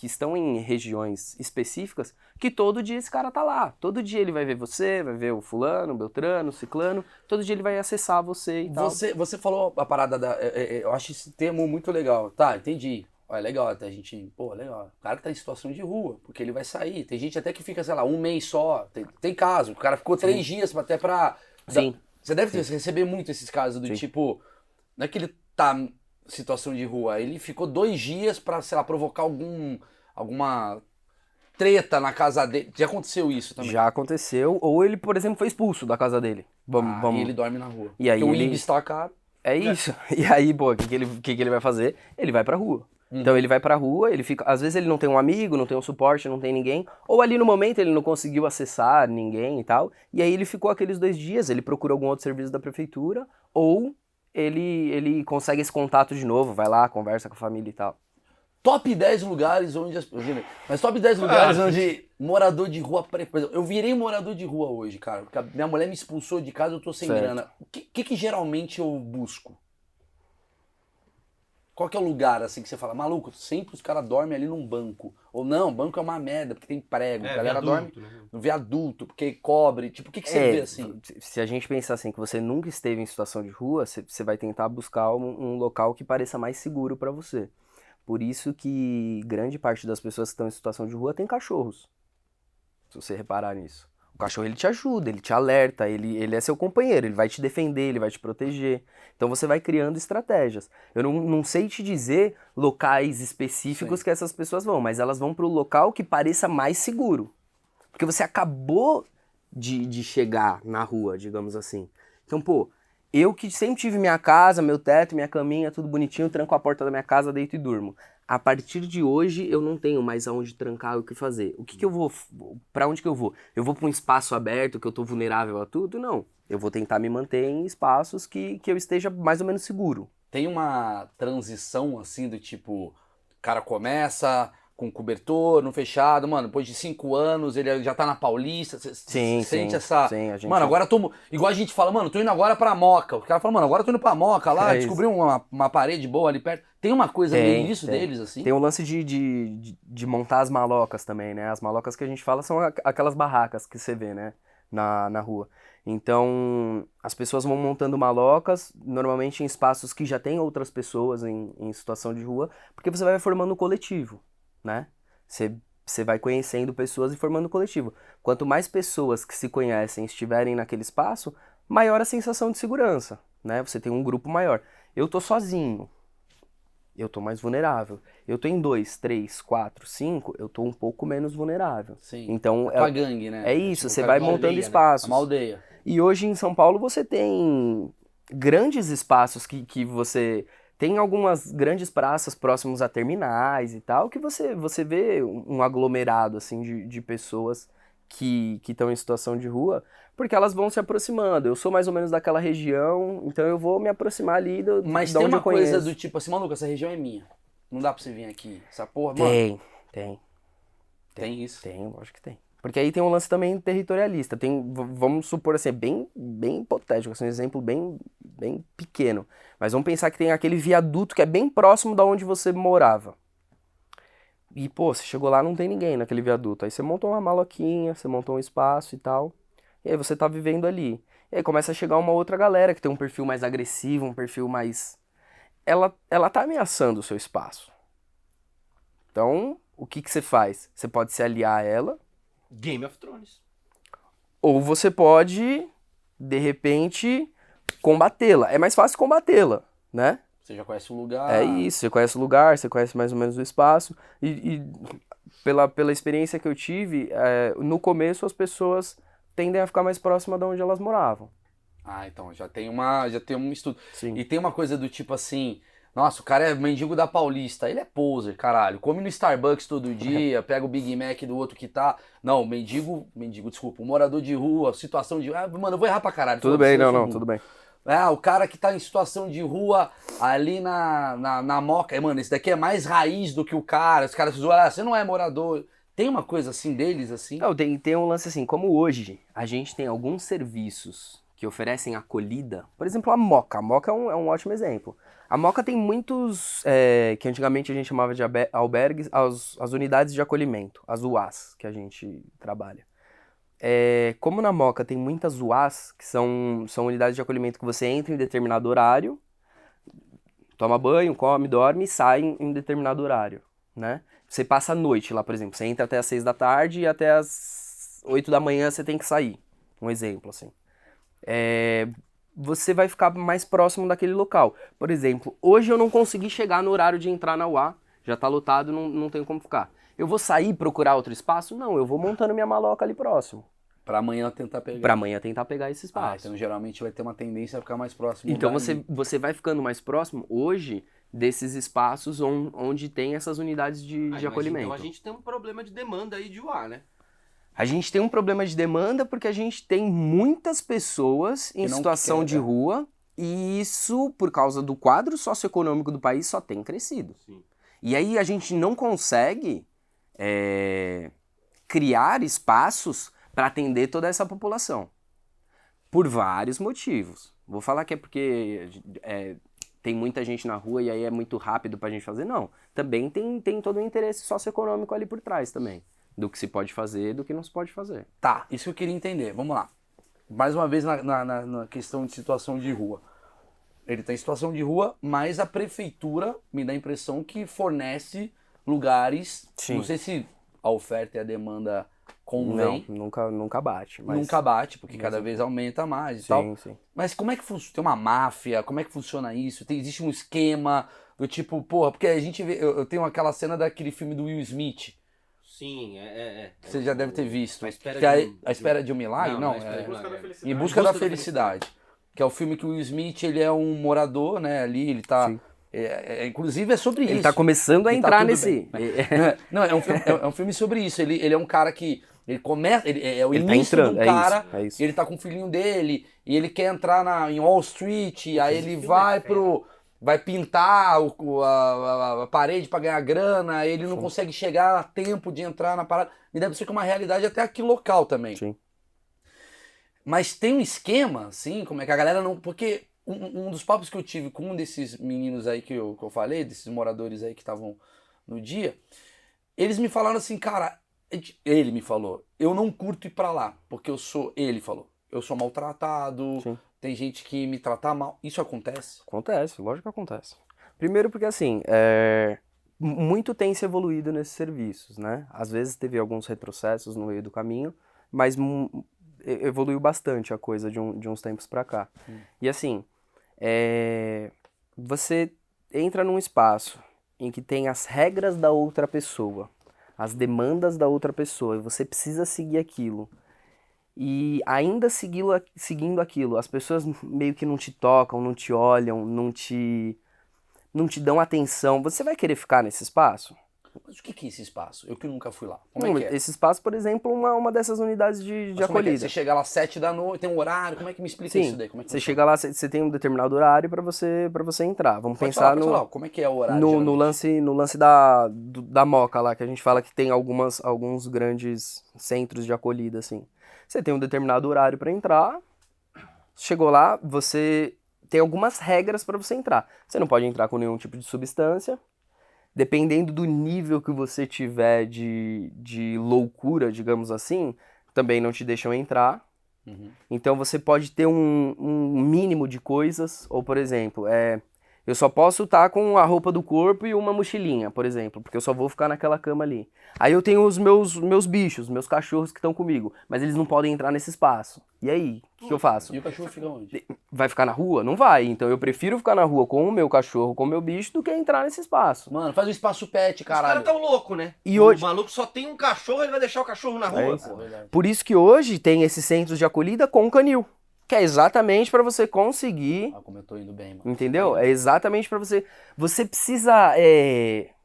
estão em regiões específicas que todo dia esse cara tá lá. Todo dia ele vai ver você, vai ver o fulano, o beltrano, o ciclano. Todo dia ele vai acessar você e tal. Você falou a parada da. Eu acho esse termo muito legal. Tá, entendi. Olha, legal, até a gente. Pô, legal. O cara que tá em situação de rua, porque ele vai sair. Tem gente até que fica, sei lá, um mês só. Tem caso. O cara ficou 3 dias até pra. Sim. Você deve receber muito esses casos do Sim. tipo. Não é que ele tá em situação de rua, ele ficou 2 dias pra, sei lá, provocar alguma treta na casa dele. Já aconteceu isso também? Já aconteceu. Ou ele, por exemplo, foi expulso da casa dele. E ele dorme na rua. E aí Porque o ele- Ibis tá caro. É isso. E aí, pô, o que ele vai fazer? Ele vai pra rua. Então ele vai pra rua, ele fica. Às vezes ele não tem um amigo, não tem um suporte, não tem ninguém. Ou ali no momento ele não conseguiu acessar ninguém e tal. E aí ele ficou aqueles 2 dias, ele procura algum outro serviço da prefeitura, ou ele consegue esse contato de novo, vai lá, conversa com a família e tal. Top 10 lugares onde mas top 10 lugares onde morador de rua. Por exemplo, eu virei morador de rua hoje, cara. Porque a minha mulher me expulsou de casa, eu tô sem Certo. grana. O que geralmente eu busco? Qual que é o lugar assim que você fala, maluco, sempre os caras dormem ali num banco. Ou não, banco é uma merda, porque tem prego. A galera dorme no viaduto, porque cobre. Tipo, o que você vê assim? Se a gente pensar assim que você nunca esteve em situação de rua, você vai tentar buscar um local que pareça mais seguro pra você. Por isso que grande parte das pessoas que estão em situação de rua tem cachorros. Se você reparar nisso. O cachorro ele te ajuda, ele te alerta, ele é seu companheiro, ele vai te defender, ele vai te proteger. Então você vai criando estratégias. Eu não sei te dizer locais específicos Sim. que essas pessoas vão, mas elas vão pro local que pareça mais seguro. Porque você acabou de chegar na rua, digamos assim. Então, pô, eu que sempre tive minha casa, meu teto, minha caminha, tudo bonitinho, tranco a porta da minha casa, deito e durmo. A partir de hoje eu não tenho mais aonde trancar o que fazer. O que eu vou, pra onde que eu vou? Eu vou pra um espaço aberto que eu tô vulnerável a tudo? Não. Eu vou tentar me manter em espaços que eu esteja mais ou menos seguro. Tem uma transição assim do tipo, o cara começa com cobertor, no fechado, mano, depois de 5 anos ele já tá na Paulista, você sente essa... Sim, a gente... Mano, agora tô... Igual a gente fala, mano, tô indo agora pra Moca. O cara fala, mano, agora tô indo pra Moca lá, descobri uma parede boa ali perto. Tem uma coisa meio isso deles, assim? Tem o lance de montar as malocas também, né? As malocas que a gente fala são aquelas barracas que você vê, né? Na rua. Então, as pessoas vão montando malocas, normalmente em espaços que já tem outras pessoas em situação de rua, porque você vai formando um coletivo, né? Você vai conhecendo pessoas e formando um coletivo. Quanto mais pessoas que se conhecem estiverem naquele espaço, maior a sensação de segurança, né? Você tem um grupo maior. Eu tô sozinho, eu tô mais vulnerável. Eu tô em 2, 3, 4, 5, eu tô um pouco menos vulnerável. Sim. Então, Tua gangue, né? é isso, Tipo, você o cara vai de uma montando aldeia, né? espaços. Uma aldeia. E hoje em São Paulo você tem grandes espaços que você Tem algumas grandes praças próximos a terminais e tal, que você vê um aglomerado, assim, de pessoas que estão em situação de rua, porque elas vão se aproximando. Eu sou mais ou menos daquela região, então eu vou me aproximar ali Mas de tem onde uma eu conheço. coisa do tipo assim, maluco, essa região é minha. Não dá pra você vir aqui. Essa porra, mano. Tem. Tem isso. Tem, lógico que tem. Porque aí tem um lance também territorialista. Vamos supor assim, bem hipotético, assim, um exemplo bem pequeno. Mas vamos pensar que tem aquele viaduto que é bem próximo da onde você morava. E, pô, você chegou lá, não tem ninguém naquele viaduto. Aí você montou uma maloquinha, você montou um espaço e tal. E aí você tá vivendo ali. E aí começa a chegar uma outra galera que tem um perfil mais agressivo, um perfil mais... Ela tá ameaçando o seu espaço. Então, o que você faz? Você pode se aliar a ela, Game of Thrones. ou você pode, de repente, combatê-la. É mais fácil combatê-la, né? Você já conhece o lugar. É isso, você conhece o lugar, você conhece mais ou menos o espaço. E pela experiência que eu tive, no começo as pessoas tendem a ficar mais próximas de onde elas moravam. Ah, então, já tem um estudo. Sim. E tem uma coisa do tipo assim, nossa, o cara é mendigo da Paulista, ele é poser, caralho. Come no Starbucks todo dia, pega o Big Mac do outro que tá. Não, desculpa, um morador de rua, situação de. Ah, mano, eu vou errar pra caralho. Tudo foda-se, bem, eu sou não, burro. tudo bem. Ah, o cara que tá em situação de rua ali na Moca. Mano, esse daqui é mais raiz do que o cara. Os caras zoam, você não é morador. Tem uma coisa assim deles, assim? Não, tem um lance assim, como hoje a gente tem alguns serviços que oferecem acolhida, por exemplo, a Moca. A Moca é um ótimo exemplo. A Moca tem muitos, que antigamente a gente chamava de albergues, as unidades de acolhimento, as UAS, que a gente trabalha. Como na Moca tem muitas UAS, que são unidades de acolhimento que você entra em determinado horário, toma banho, come, dorme e sai em determinado horário, né? Você passa a noite lá, por exemplo, você entra até às 6 da tarde e até às 8 da manhã você tem que sair. Um exemplo, assim. Você vai ficar mais próximo daquele local. Por exemplo, hoje eu não consegui chegar no horário de entrar na UA, já tá lotado, não tenho como ficar. Eu vou sair procurar outro espaço? Não, eu vou montando minha maloca ali próximo. Pra amanhã tentar pegar. Pra amanhã tentar pegar esse espaço. Então geralmente vai ter uma tendência a ficar mais próximo. Então dali. você vai ficando mais próximo hoje desses espaços onde tem essas unidades de acolhimento. Então a gente tem um problema de demanda aí de UA, né? A gente tem um problema de demanda porque a gente tem muitas pessoas em situação de rua e isso, por causa do quadro socioeconômico do país, só tem crescido. Sim. E aí a gente não consegue criar espaços para atender toda essa população. Por vários motivos. Vou falar que é porque tem muita gente na rua e aí é muito rápido pra gente fazer. Não. Também tem todo um interesse socioeconômico ali por trás também. Do que se pode fazer e do que não se pode fazer. Tá, isso que eu queria entender. Vamos lá. Mais uma vez na questão de situação de rua. Ele tá em situação de rua, mas a prefeitura me dá a impressão que fornece lugares. Sim. Não sei se a oferta e a demanda convém. Não, nunca bate. Mas... Nunca bate, porque cada vez aumenta mais e tal. Sim. Mas como é que funciona? Tem uma máfia? Como é que funciona isso? Existe um esquema do tipo, porra, porque a gente vê. Eu tenho aquela cena daquele filme do Will Smith. Sim, Você já deve ter visto. A Espera Que é de um- A Espera de um Milagre? Não, A Espera de um Milagre. Em Busca da Felicidade. Que é o filme que o Will Smith, ele é um morador, né, ali, ele tá... Sim. Inclusive é sobre isso. Ele tá começando a E tá entrar tudo nesse... Não, é um filme sobre isso. Ele é um cara que... Ele começa... É o Ele tá início entrando, de um cara... é isso. E ele tá com o filhinho dele, e ele quer entrar em Wall Street, e aí ele filme vai é fera. vai pintar a parede pra ganhar grana, ele não consegue chegar a tempo de entrar na parada. Me deve ser que é uma realidade até aqui local também. Sim. Mas tem um esquema, assim, como é que a galera não... Porque um dos papos que eu tive com um desses meninos aí que eu falei, desses moradores aí que estavam no dia, eles me falaram assim, cara, ele me falou, eu não curto ir pra lá, porque ele falou, eu sou maltratado, Sim. tem gente que me trata mal. Isso acontece? Acontece, lógico que acontece. Primeiro porque, assim, muito tem se evoluído nesses serviços, né? Às vezes teve alguns retrocessos no meio do caminho, mas evoluiu bastante a coisa de uns tempos pra cá. E, assim, você entra num espaço em que tem as regras da outra pessoa, as demandas da outra pessoa, e você precisa seguir aquilo. E ainda seguindo aquilo, as pessoas meio que não te tocam, não te olham, não não te dão atenção, você vai querer ficar nesse espaço? Mas o que é esse espaço? Eu que nunca fui lá. Como é Não, que é? esse espaço, por exemplo, uma dessas unidades de Mas como é que é? acolhida. Você chega lá às 7 da noite, tem um horário, como é que me explica isso Sim, daí? Como é que você funciona? chega lá, você tem um determinado horário pra você entrar. Vamos Pode pensar falar, pode falar. Como é que é o horário, no geralmente? lance da Moca lá, que a gente fala que tem alguns grandes centros de acolhida, assim. Você tem um determinado horário pra entrar, chegou lá, você tem algumas regras pra você entrar. Você não pode entrar com nenhum tipo de substância. Dependendo do nível que você tiver de loucura, digamos assim, também não te deixam entrar. Uhum. Então você pode ter um mínimo de coisas, ou por exemplo, eu só posso estar com a roupa do corpo e uma mochilinha, por exemplo, porque eu só vou ficar naquela cama ali. Aí eu tenho os meus bichos, meus cachorros que estão comigo, mas eles não podem entrar nesse espaço. E aí, o que eu faço? E o cachorro fica onde? Vai ficar na rua? Não vai. Então eu prefiro ficar na rua com o meu cachorro, com o meu bicho, do que entrar nesse espaço. Mano, faz um espaço pet, Os caras caralho. tão loucos, né? E o hoje- maluco só tem um cachorro, ele vai deixar o cachorro na É rua, isso. pô. Verdade. Por isso que hoje tem esses centros de acolhida com canil, que é exatamente para você conseguir, Ah, como eu tô indo bem, mano. entendeu? É exatamente para você precisa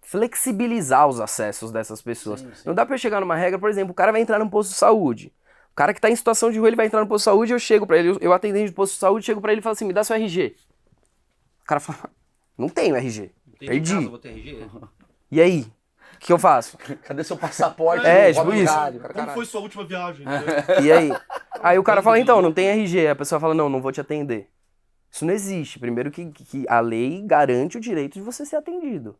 flexibilizar os acessos dessas pessoas. Sim, sim. Não dá para eu chegar numa regra, por exemplo, o cara vai entrar num posto de saúde. O cara que tá em situação de rua, ele vai entrar no posto de saúde, eu chego para ele, eu atendente de posto de saúde, chego para ele e falo assim: "Me dá seu RG". O cara fala: "Não tenho RG". Tem Perdi. em casa, vou ter RG. E aí? O que eu faço? Cadê seu passaporte? É, Robin tipo isso. Hood, Como caralho. foi sua última viagem? E aí? Aí o cara fala, então, não tem RG. A pessoa fala, não vou te atender. Isso não existe. Primeiro que a lei garante o direito de você ser atendido.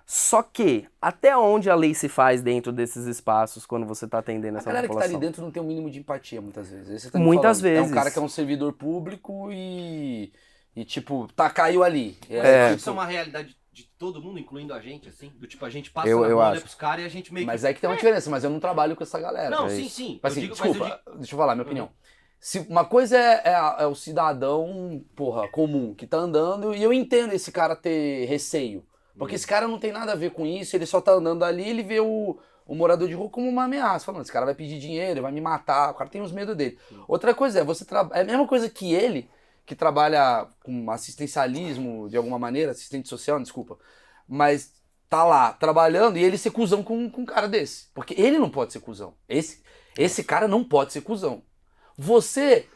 Só que, até onde a lei se faz dentro desses espaços quando você está atendendo A essa galera que tá ali população? dentro não tem um mínimo de empatia, muitas vezes. Esse você tá me Muitas falando. É um vezes. cara que é um servidor público e tipo, caiu ali. Isso tipo, é uma realidade de todo mundo, incluindo a gente, assim? Do tipo, a gente passa Eu na rua, olha acho. pros caras e a gente meio que... Mas é que tem uma diferença, mas eu não trabalho com essa galera. Não, É sim, isso. sim. Mas assim, eu digo, mas eu desculpa, digo... deixa eu falar minha opinião. Se uma coisa é o cidadão, porra, comum, que tá andando, e eu entendo esse cara ter receio. Porque esse cara não tem nada a ver com isso, ele só tá andando ali, ele vê o morador de rua como uma ameaça. Falando, esse cara vai pedir dinheiro, ele vai me matar, o cara tem os medos dele. Outra coisa é a mesma coisa que ele, que trabalha com assistencialismo, de alguma maneira, assistente social, desculpa, mas tá lá trabalhando e ele ser cuzão com um cara desse. Porque ele não pode ser cuzão. Esse cara não pode ser cuzão. Você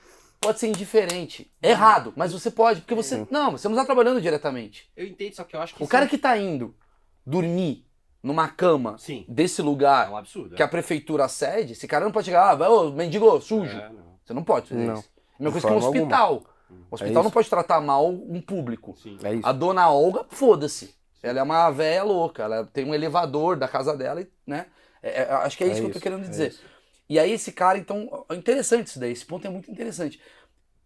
pode ser indiferente. Errado, mas você pode, porque você não está trabalhando diretamente. Eu entendo, só que eu acho que... O cara que tá indo dormir numa cama Sim. desse É lugar um absurdo. que a prefeitura cede, esse cara não pode chegar, ô, mendigo, sujo. Não. Você não pode fazer Não. isso. A mesma De coisa que um forma hospital. O hospital isso. não pode tratar mal um público. Sim. É isso. A dona Olga, foda-se. Ela é uma véia louca, ela tem um elevador da casa dela, né? Acho que é isso que eu tô querendo dizer. E aí esse cara, então, é interessante isso daí, esse ponto é muito interessante.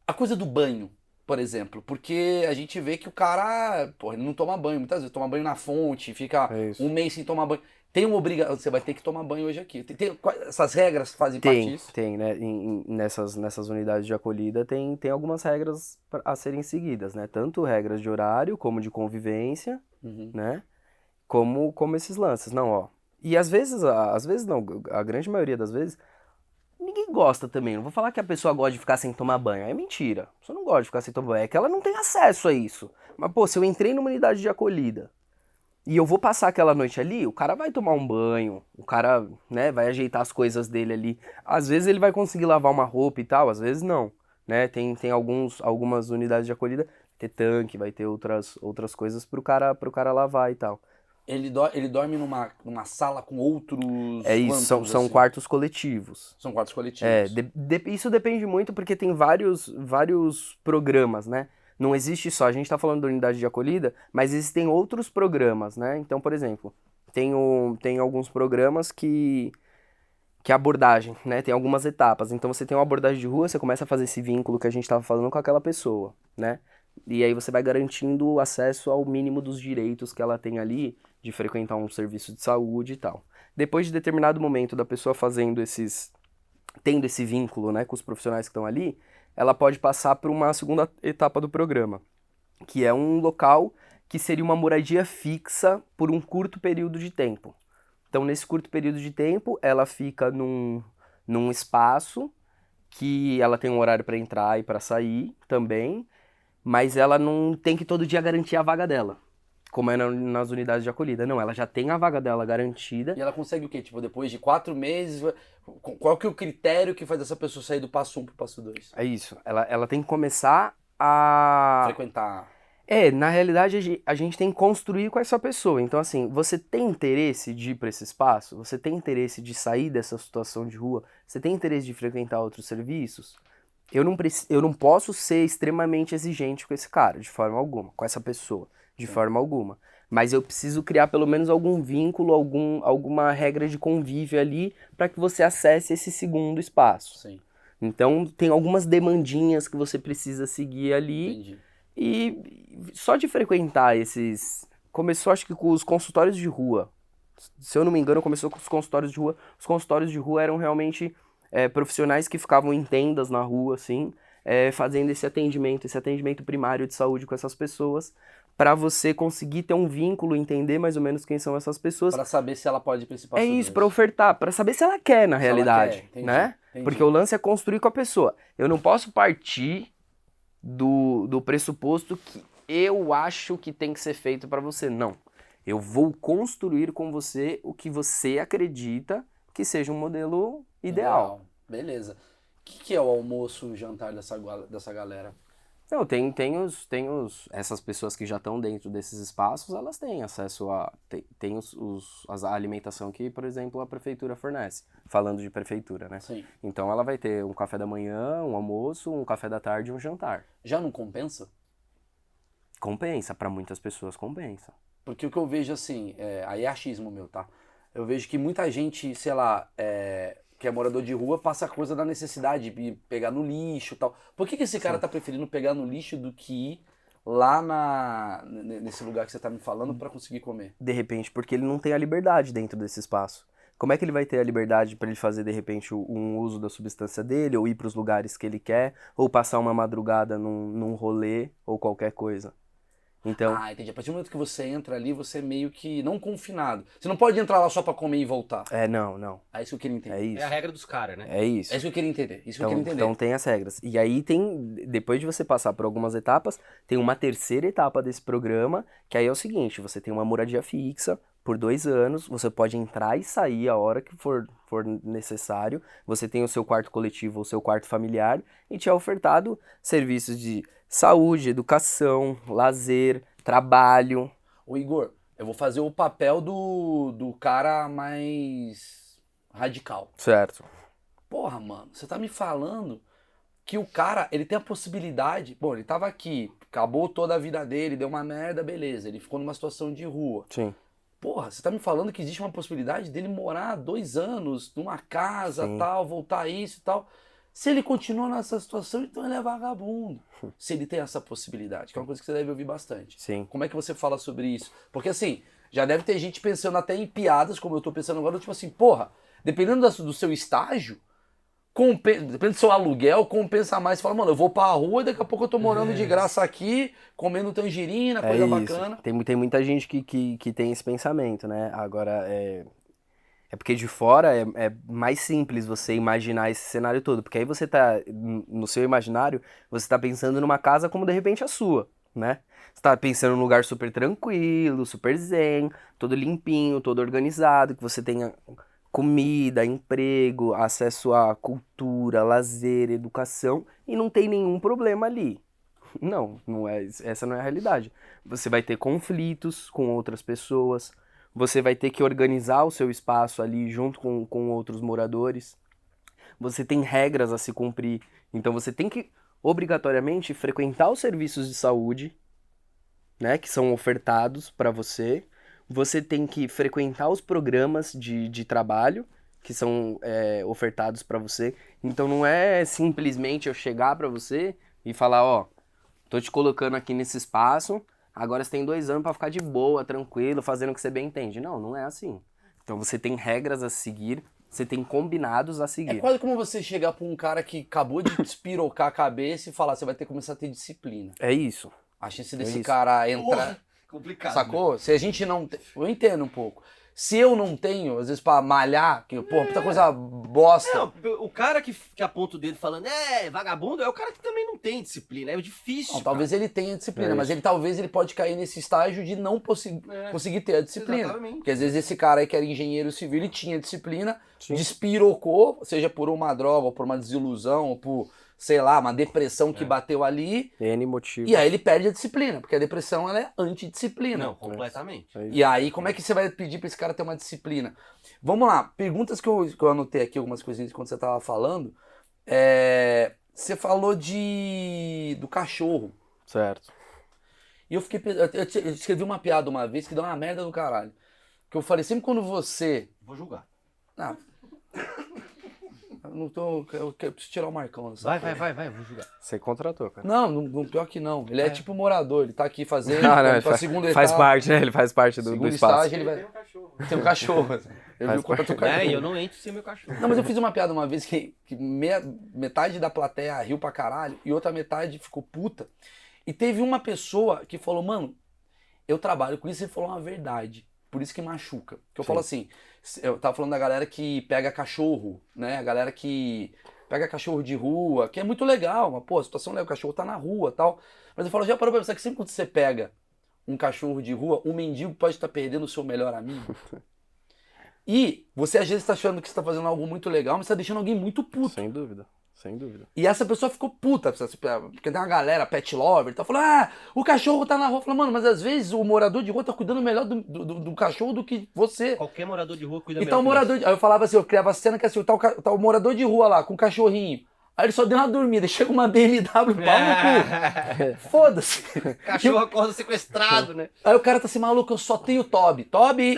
A coisa do banho, por exemplo, porque a gente vê que o cara, porra, ele não toma banho, muitas vezes toma banho na fonte, fica É isso. um mês sem tomar banho. Tem uma obrigação, você vai ter que tomar banho hoje aqui. Essas regras fazem parte disso? Tem, né? Nessas unidades de acolhida tem algumas regras a serem seguidas, né? Tanto regras de horário, como de convivência, Uhum. né? Como esses lances. Não, ó. E às vezes não, a grande maioria das vezes, ninguém gosta também. Não vou falar que a pessoa gosta de ficar sem tomar banho. É mentira. A pessoa não gosta de ficar sem tomar banho. É que ela não tem acesso a isso. Mas, pô, se eu entrei numa unidade de acolhida e eu vou passar aquela noite ali, o cara vai tomar um banho, o cara, né, vai ajeitar as coisas dele ali. Às vezes ele vai conseguir lavar uma roupa e tal, às vezes não, né? Tem algumas unidades de acolhida, ter tanque, vai ter outras coisas pro cara lavar e tal. Ele dorme numa sala com outros. É isso, quantos, são assim? quartos coletivos. São quartos coletivos. Isso depende muito porque tem vários programas, né? Não existe só, a gente tá falando da unidade de acolhida, mas existem outros programas, né? Então, por exemplo, tem alguns programas que a abordagem, né? Tem algumas etapas. Então você tem uma abordagem de rua, você começa a fazer esse vínculo que a gente tava falando com aquela pessoa, né? E aí você vai garantindo o acesso ao mínimo dos direitos que ela tem ali, de frequentar um serviço de saúde e tal. Depois de determinado momento da pessoa tendo esse vínculo, né, com os profissionais que estão ali, ela pode passar para uma segunda etapa do programa, que é um local que seria uma moradia fixa por um curto período de tempo. Então, nesse curto período de tempo, ela fica num espaço que ela tem um horário para entrar e para sair também, mas ela não tem que todo dia garantir a vaga dela. como é nas unidades de acolhida. Não, ela já tem a vaga dela garantida. E ela consegue o quê? Tipo, depois de 4 meses, qual que é o critério que faz essa pessoa sair do passo 1 pro passo 2? É isso. Ela tem que começar a... Frequentar. Na realidade, a gente tem que construir com essa pessoa. Então, assim, você tem interesse de ir para esse espaço? Você tem interesse de sair dessa situação de rua? Você tem interesse de frequentar outros serviços? Eu não posso ser extremamente exigente com esse cara, de forma alguma, com essa pessoa, de forma alguma. Mas eu preciso criar pelo menos algum vínculo, alguma regra de convívio ali para que você acesse esse segundo espaço. Sim, Então, tem algumas demandinhas que você precisa seguir ali. entendi. E só de frequentar esses... Começou, acho que com os consultórios de rua. Se eu não me engano, começou com os consultórios de rua. Os consultórios de rua eram realmente profissionais que ficavam em tendas na rua, assim, fazendo esse atendimento primário de saúde com essas pessoas, para você conseguir ter um vínculo, entender mais ou menos quem são essas pessoas. Pra saber se ela pode ir pra esse passo É isso, 2. para ofertar, para saber se ela quer, na Se ela realidade, quer, entendi, né? entendi. Porque o lance é construir com a pessoa. Eu não posso partir do pressuposto que eu acho que tem que ser feito para você. Não. Eu vou construir com você o que você acredita que seja um modelo ideal. Beleza. O que é o almoço, o jantar dessa galera? Não, essas pessoas que já estão dentro desses espaços, elas têm acesso a, tem a alimentação que, por exemplo, a prefeitura fornece, falando de prefeitura, né? Sim. Então ela vai ter um café da manhã, um almoço, um café da tarde e um jantar. Já não compensa? Compensa, para muitas pessoas compensa. Porque o que eu vejo assim, aí é achismo meu, tá? Eu vejo que muita gente, sei lá, que é morador de rua, passa a coisa da necessidade de pegar no lixo e tal. Por que esse cara tá preferindo pegar no lixo do que ir lá nesse lugar que você tá me falando pra conseguir comer? De repente, porque ele não tem a liberdade dentro desse espaço. Como é que ele vai ter a liberdade para ele fazer, de repente, um uso da substância dele, ou ir para os lugares que ele quer, ou passar uma madrugada num rolê, ou qualquer coisa? Então, Entendi. A partir do momento que você entra ali, você é meio que não confinado. Você não pode entrar lá só pra comer e voltar. não. É isso que eu queria entender. É isso. É a regra dos caras, né? É isso. É isso que eu queria entender. Isso que eu queria entender. Então tem as regras. E aí depois de você passar por algumas etapas, tem uma terceira etapa desse programa, que aí é o seguinte, você tem uma moradia fixa por 2 anos, você pode entrar e sair a hora que for necessário, você tem o seu quarto coletivo ou seu quarto familiar, e te é ofertado serviços de saúde, educação, lazer, trabalho. Ô Igor, eu vou fazer o papel do cara mais radical. Certo. Porra, mano, você tá me falando que o cara, ele tem a possibilidade... Bom, ele tava aqui, acabou toda a vida dele, deu uma merda, beleza. Ele ficou numa situação de rua. Sim. Porra, você tá me falando que existe uma possibilidade dele morar 2 anos numa casa, tal, voltar a isso e tal. Se ele continua nessa situação, então ele é vagabundo. Se ele tem essa possibilidade, que é uma coisa que você deve ouvir bastante. Sim. Como é que você fala sobre isso? Porque assim, já deve ter gente pensando até em piadas, como eu tô pensando agora, tipo assim, porra, dependendo do seu estágio, dependendo do seu aluguel, compensa mais. Você fala, mano, eu vou pra rua e daqui a pouco eu tô morando de graça aqui, comendo tangerina, coisa bacana. Tem muita gente que tem esse pensamento, né? Agora, é porque de fora é mais simples você imaginar esse cenário todo. Porque aí você tá, no seu imaginário, você tá pensando numa casa como de repente a sua, né? Você tá pensando num lugar super tranquilo, super zen, todo limpinho, todo organizado, que você tenha comida, emprego, acesso à cultura, lazer, educação, e não tem nenhum problema ali. Não, essa não é a realidade. Você vai ter conflitos com outras pessoas, você vai ter que organizar o seu espaço ali junto com outros moradores, você tem regras a se cumprir, então você tem que obrigatoriamente frequentar os serviços de saúde, né, que são ofertados para você. Você tem que frequentar os programas de trabalho que são ofertados para você. Então não é simplesmente eu chegar para você e falar, ó, tô te colocando aqui nesse espaço, agora você tem 2 anos para ficar de boa, tranquilo, fazendo o que você bem entende. Não, não é assim. Então você tem regras a seguir, você tem combinados a É seguir. quase como você chegar pra um cara que acabou de despirocar a cabeça e falar, você vai ter que começar a ter disciplina. É isso. A chance desse cara entrar... Complicado. Sacou? Se a gente não tem. Eu entendo um pouco. Se eu não tenho, às vezes pra malhar, que, pô, puta coisa bosta. Não, o cara que aponta o dedo falando, vagabundo, é o cara que também não tem disciplina. É difícil. Não, talvez ele tenha disciplina, É mas talvez ele pode cair nesse estágio de não conseguir ter a disciplina. Exatamente. Porque às vezes esse cara aí que era engenheiro civil, ele tinha disciplina, Sim. despirocou, seja por uma droga, ou por uma desilusão, ou por, sei lá, uma depressão que bateu ali, N motivo. e aí ele perde a disciplina, porque a depressão ela é antidisciplina. Não, completamente. É isso. E aí, como é que você vai pedir pra esse cara ter uma disciplina? Vamos lá, perguntas que eu anotei aqui, algumas coisinhas quando você tava falando. Você falou do cachorro. Certo. E eu fiquei. Eu escrevi uma piada uma vez que deu uma merda do caralho. Que eu falei, sempre quando você. Vou julgar. Ah, eu não tô. Eu preciso tirar o Marcão. Vai, vou julgar. Você contratou, cara. Não, pior que não. Ele é tipo morador, ele tá aqui fazendo. Não, ele pra segunda faz etapa, parte, né? Ele faz parte do segundo espaço. estágio, ele vai. Tem um cachorro. Eu vi o contrato do cachorro. E eu não entro sem meu cachorro. Não, mas eu fiz uma piada uma vez que metade da plateia riu pra caralho e outra metade ficou puta. E teve uma pessoa que falou, mano, eu trabalho com isso e falou uma verdade. Por isso que machuca. Que eu falo assim, eu tava falando da galera que pega cachorro, né? A galera que pega cachorro de rua, que é muito legal, mas pô, a situação é o cachorro tá na rua e tal. Mas eu falo, já parou pra pensar que sempre quando você pega um cachorro de rua, um mendigo pode estar perdendo o seu melhor amigo? E você às vezes tá achando que você tá fazendo algo muito legal, mas você tá deixando alguém muito puto. Sem dúvida. Sem dúvida. E essa pessoa ficou puta, porque tem uma galera, pet lover, tá falando, o cachorro tá na rua. Fala, mano, mas às vezes o morador de rua tá cuidando melhor do cachorro do que você. Qualquer morador de rua cuida E tá o melhor que morador. Aí eu falava assim, eu criava a cena que assim, tá o morador de rua lá, com o cachorrinho. Aí ele só deu uma dormida, chega uma BMW, pau no cu. Foda-se. você. Cachorro acorda sequestrado, né? Aí o cara tá assim, maluco, eu só tenho Toby. Toby!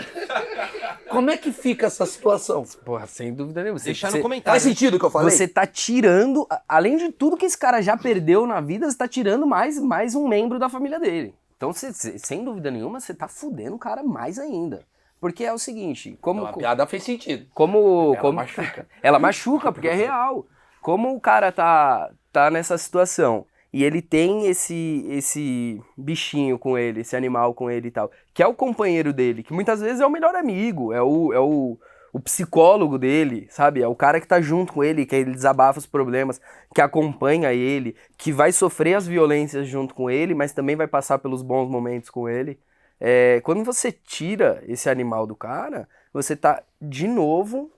Como é que fica essa situação? Porra, sem dúvida nenhuma. Deixar no comentário. Faz sentido o que eu falei? Você tá tirando, além de tudo que esse cara já perdeu na vida, você tá tirando mais um membro da família dele. Então, sem dúvida nenhuma, você tá fudendo o cara mais ainda. Porque é o seguinte, como... A piada fez sentido. Como machuca. Ela machuca, porque é real. Como o cara tá nessa situação e ele tem esse bichinho com ele, esse animal com ele e tal, que é o companheiro dele, que muitas vezes é o melhor amigo, é o psicólogo dele, sabe? É o cara que tá junto com ele, que ele desabafa os problemas, que acompanha ele, que vai sofrer as violências junto com ele, mas também vai passar pelos bons momentos com ele. Quando você tira esse animal do cara, você tá, de novo,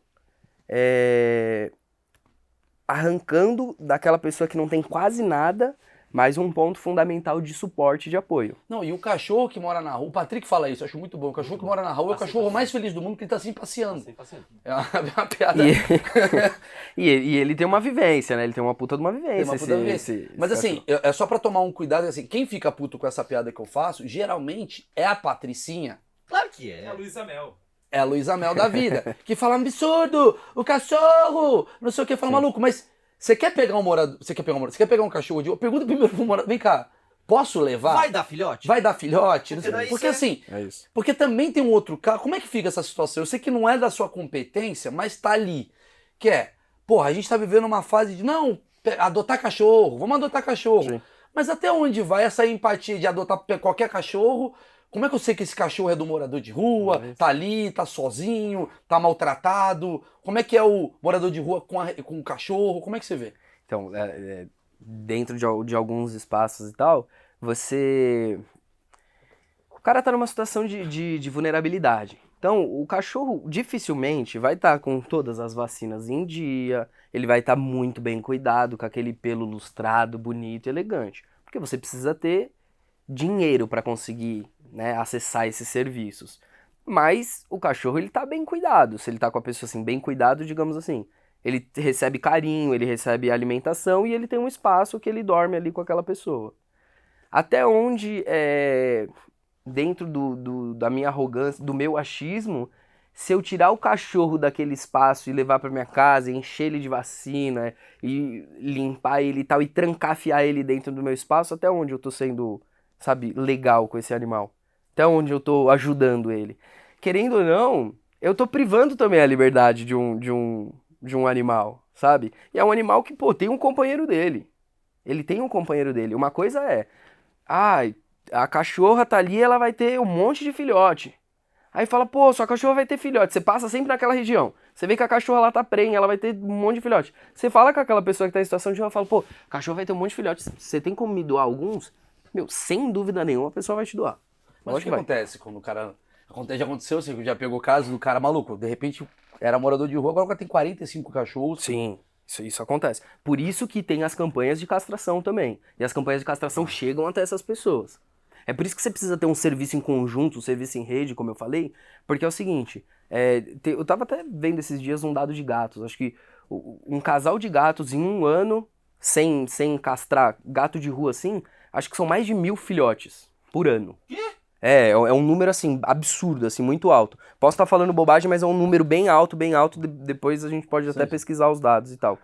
arrancando daquela pessoa que não tem quase nada, mais um ponto fundamental de suporte e de apoio. Não, e o cachorro que mora na rua, o Patrick fala isso, eu acho muito bom. O cachorro que mora na rua é o cachorro mais feliz do mundo, que ele tá sempre passeando. É uma piada. E ele tem uma vivência, né? Ele tem uma puta de uma vivência. Tem uma puta vivência. Mas assim, é só pra tomar um cuidado, assim, quem fica puto com essa piada que eu faço, geralmente é a Patricinha. Claro que é. É a Luísa Mel. É a Luísa Mel da vida. Que fala, absurdo, o cachorro, não sei o que, fala, maluco, mas você quer pegar um morador, você quer pegar um cachorro de rua? Pergunta primeiro pro morador, vem cá, posso levar? Vai dar filhote? Vai dar filhote? Não sei. daí Porque você- assim, É isso. porque também tem um outro caso, como é que fica essa situação? Eu sei que não é da sua competência, mas tá ali. Que é, porra, a gente tá vivendo uma fase de, não, adotar cachorro, vamos adotar cachorro. Sim. Mas até onde vai essa empatia de adotar qualquer cachorro? Como é que eu sei que esse cachorro é do morador de rua, tá ali, tá sozinho, tá maltratado? Como é que é o morador de rua com o cachorro? Como é que você vê? Então, dentro de alguns espaços e tal, você... O cara tá numa situação de vulnerabilidade. Então, o cachorro dificilmente vai estar com todas as vacinas em dia, ele vai estar muito bem cuidado, com aquele pelo lustrado, bonito, elegante. Porque você precisa ter dinheiro para conseguir, né, acessar esses serviços. Mas o cachorro, ele tá bem cuidado. Se ele tá com a pessoa assim, bem cuidado, digamos assim, ele recebe carinho, ele recebe alimentação e ele tem um espaço que ele dorme ali com aquela pessoa. Até onde, dentro da minha arrogância, do meu achismo, se eu tirar o cachorro daquele espaço e levar para minha casa, encher ele de vacina e limpar ele e tal, e trancafiar ele dentro do meu espaço, até onde eu tô sendo, sabe, legal com esse animal? Até onde eu tô ajudando ele? Querendo ou não, eu tô privando também a liberdade de um animal, sabe? E é um animal que, pô, tem um companheiro dele. Ele tem um companheiro dele. Uma coisa é, a cachorra tá ali, ela vai ter um monte de filhote. Aí fala, pô, sua cachorra vai ter filhote. Você passa sempre naquela região. Você vê que a cachorra lá tá prenha, ela vai ter um monte de filhote. Você fala com aquela pessoa que tá em situação de rua, fala, pô, a cachorra vai ter um monte de filhotes. Você tem como me doar alguns? Meu, sem dúvida nenhuma a pessoa vai te doar. Mas o que acontece quando o cara... Já aconteceu, você já pegou o caso do cara maluco. De repente era morador de rua, agora o cara tem 45 cachorros. Sim, isso acontece. Por isso que tem as campanhas de castração também. E as campanhas de castração chegam até essas pessoas. É por isso que você precisa ter um serviço em conjunto, um serviço em rede, como eu falei, porque é o seguinte, eu tava até vendo esses dias um dado de gatos, acho que um casal de gatos em um ano, sem castrar gato de rua assim, acho que são mais de 1.000 filhotes por ano. Quê? É um número assim, absurdo, assim, muito alto. Posso estar falando bobagem, mas é um número bem alto, depois a gente pode até pesquisar os dados e tal.